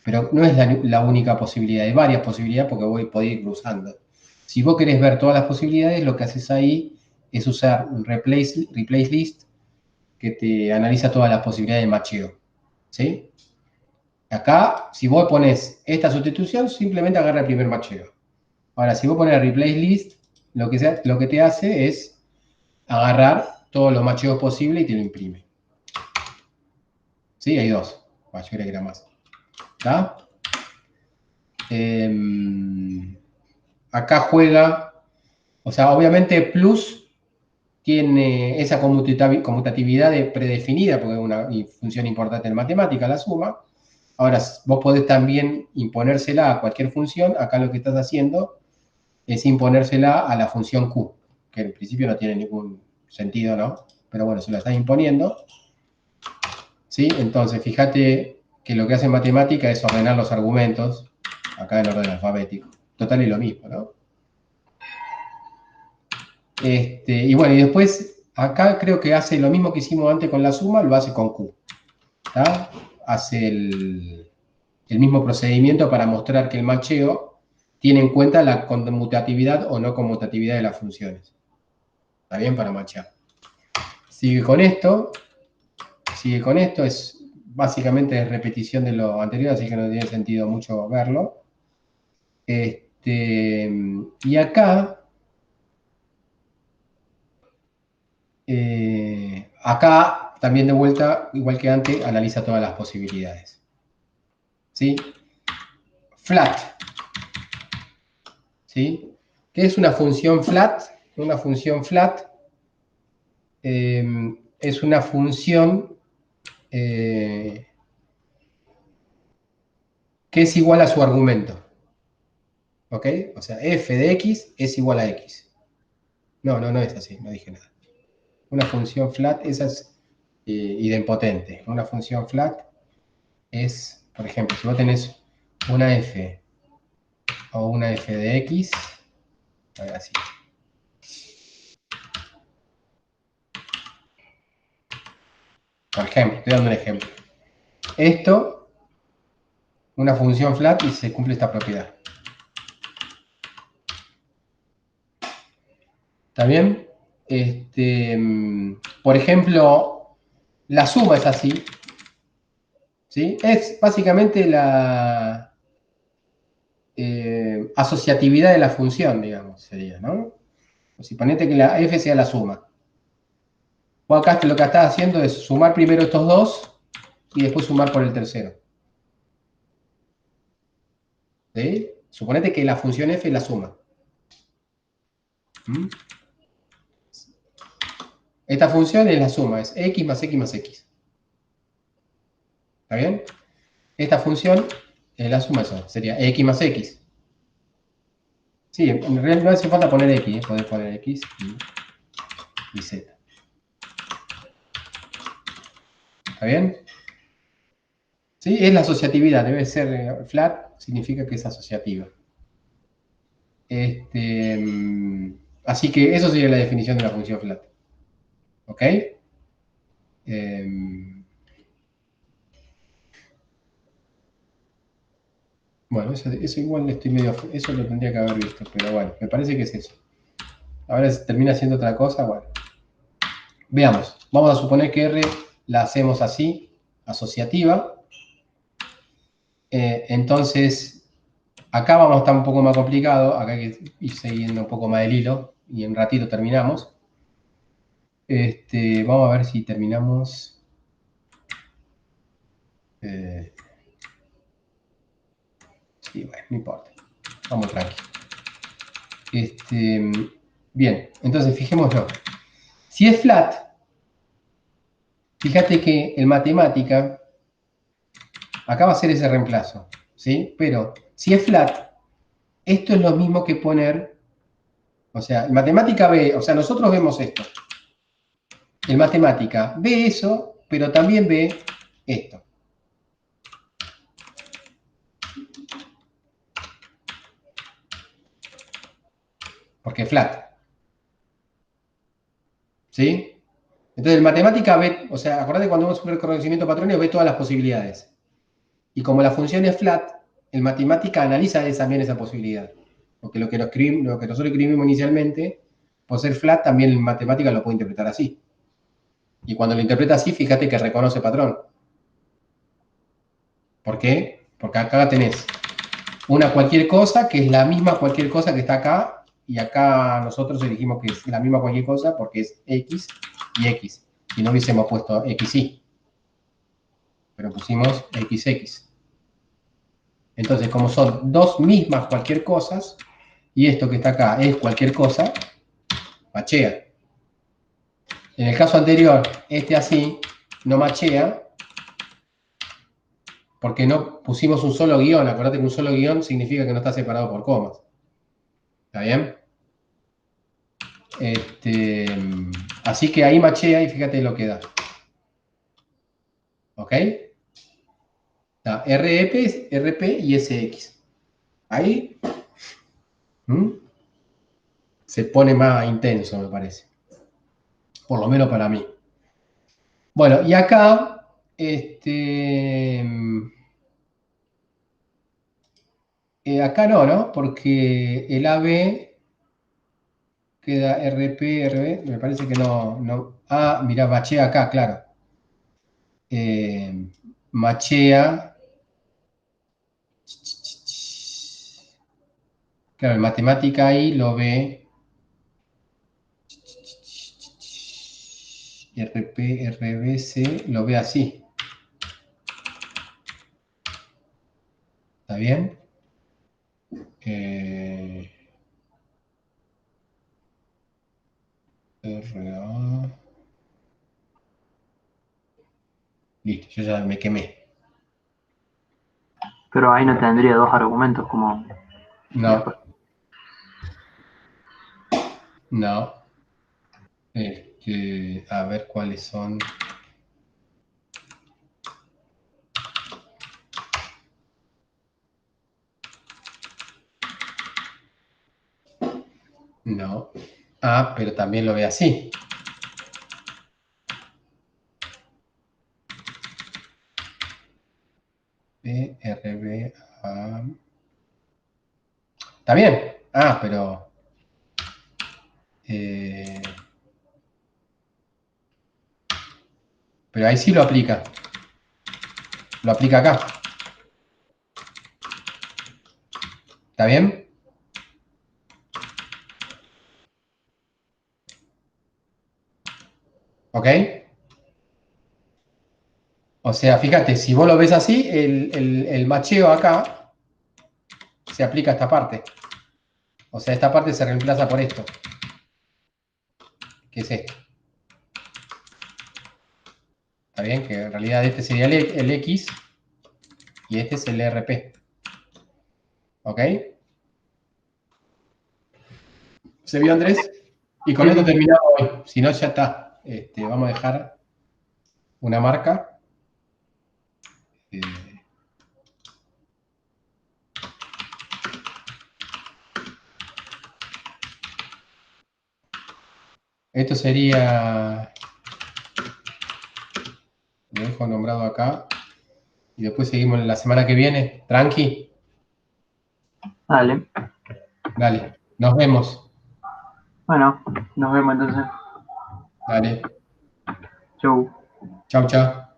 Pero no es la única posibilidad, hay varias posibilidades porque podés ir cruzando. Si vos querés ver todas las posibilidades, lo que haces ahí es usar un replace list que te analiza todas las posibilidades de macheo. ¿Sí? Acá, si vos pones esta sustitución, simplemente agarra el primer macheo. Ahora, si vos pones replace list, lo que te hace es agarrar todos los macheos posibles y te lo imprime. ¿Sí? Hay dos. Bueno, yo creía que era más. ¿Está? Acá juega, o sea, obviamente plus tiene esa conmutatividad predefinida, porque es una función importante en matemática, la suma. Ahora, vos podés también imponérsela a cualquier función. Acá lo que estás haciendo es imponérsela a la función Q, que en principio no tiene ningún sentido, ¿no? Pero bueno, se la estás imponiendo. ¿Sí? Entonces, fíjate que lo que hace matemática es ordenar los argumentos, acá en orden alfabético. Total es lo mismo, ¿no? Y bueno, y después acá creo que hace lo mismo que hicimos antes con la suma, lo hace con Q. ¿Tá? Hace el mismo procedimiento para mostrar que el macheo tiene en cuenta la conmutatividad o no conmutatividad de las funciones. ¿Está bien? Para machear. Sigue con esto, es básicamente repetición de lo anterior, así que no tiene sentido mucho verlo. Y acá, acá también de vuelta, igual que antes, analiza todas las posibilidades. ¿Sí? Flat. ¿Sí? ¿Qué es una función flat? Una función flat es una función que es igual a su argumento. ¿Ok? O sea, f de x es igual a x. No es así, no dije nada. una función flat, esa es idempotente. Una función flat es, por ejemplo, si vos tenés una f o una f de x, a ver así. Por ejemplo, estoy dando un ejemplo. Esto, una función flat y se cumple esta propiedad. ¿Está bien? Por ejemplo, la suma es así. ¿Sí? Es básicamente la asociatividad de la función, digamos, sería, ¿no? O si ponete que la f sea la suma. Vos acá lo que estás haciendo es sumar primero estos dos y después sumar por el tercero. ¿Sí? Suponete que la función f es la suma. ¿Mm? Esta función es la suma, es x más x más x. ¿Está bien? Esta función es la suma, eso sería x más x. Sí, en realidad no hace falta poner x, podés poner x y z. ¿Está bien? Sí, es la asociatividad, debe ser flat, significa que es asociativa. Así que eso sería la definición de la función flat. ¿Ok? Bueno, eso igual estoy medio. Eso lo tendría que haber visto, pero bueno, me parece que es eso. Ahora termina siendo otra cosa, bueno. Veamos, vamos a suponer que R la hacemos así, asociativa. Entonces, acá vamos a estar un poco más complicado, acá hay que ir siguiendo un poco más el hilo y en un ratito terminamos. Vamos a ver si terminamos. Sí, bueno, no importa. Vamos tranqui. Bien, entonces fijémonos. Si es flat, fíjate que en matemática, acá va a ser ese reemplazo, ¿sí? Pero si es flat, esto es lo mismo que poner, o sea, en matemática ve, o sea, nosotros vemos esto. En matemática ve eso, pero también ve esto. Porque es flat. ¿Sí? Entonces, en matemática ve, o sea, acordate cuando vemos un reconocimiento de patrones, ve todas las posibilidades. Y como la función es flat, en matemática analiza también esa posibilidad. Porque lo que nosotros escribimos inicialmente, por ser flat, también en matemática lo puede interpretar así. Y cuando lo interpreta así, fíjate que reconoce patrón. ¿Por qué? Porque acá tenés una cualquier cosa que es la misma cualquier cosa que está acá, y acá nosotros elegimos que es la misma cualquier cosa porque es x y x. Si no hubiésemos puesto xy, pero pusimos xx. Entonces, como son dos mismas cualquier cosas, y esto que está acá es cualquier cosa, machea. En el caso anterior, este así no machea, porque no pusimos un solo guión. Acordate que un solo guión significa que no está separado por comas. ¿Está bien? Así que ahí machea y fíjate lo que da. ¿Ok? Da RP y SX. Ahí se pone más intenso, me parece. Por lo menos para mí. Bueno, y acá, acá no, ¿no? Porque el AB queda RP, me parece que no. Ah, mirá, machea acá, claro. Machea. Claro, en matemática ahí lo ve RP, RBC, lo ve así. ¿Está bien? RA. Listo, yo ya me quemé. Pero ahí no tendría dos argumentos como No, después. no. A ver cuáles son. No. Ah, pero también lo ve así. B, R, B, A. Está bien. Ah, pero... pero ahí sí lo aplica. Lo aplica acá. ¿Está bien? ¿Ok? O sea, fíjate, si vos lo ves así, el macheo acá se aplica a esta parte. O sea, esta parte se reemplaza por esto, que es esto. ¿Está bien? Que en realidad este sería el X y este es el RP. ¿Ok? ¿Se vio, Andrés? Y con Sí, esto sí. terminamos hoy. Si no, ya está. Vamos a dejar una marca. Eh, esto sería... Lo dejo nombrado acá. Y después seguimos la semana que viene. Tranqui. Dale. Dale. Nos vemos. Bueno, nos vemos entonces. Dale. Chau. Chau, chau.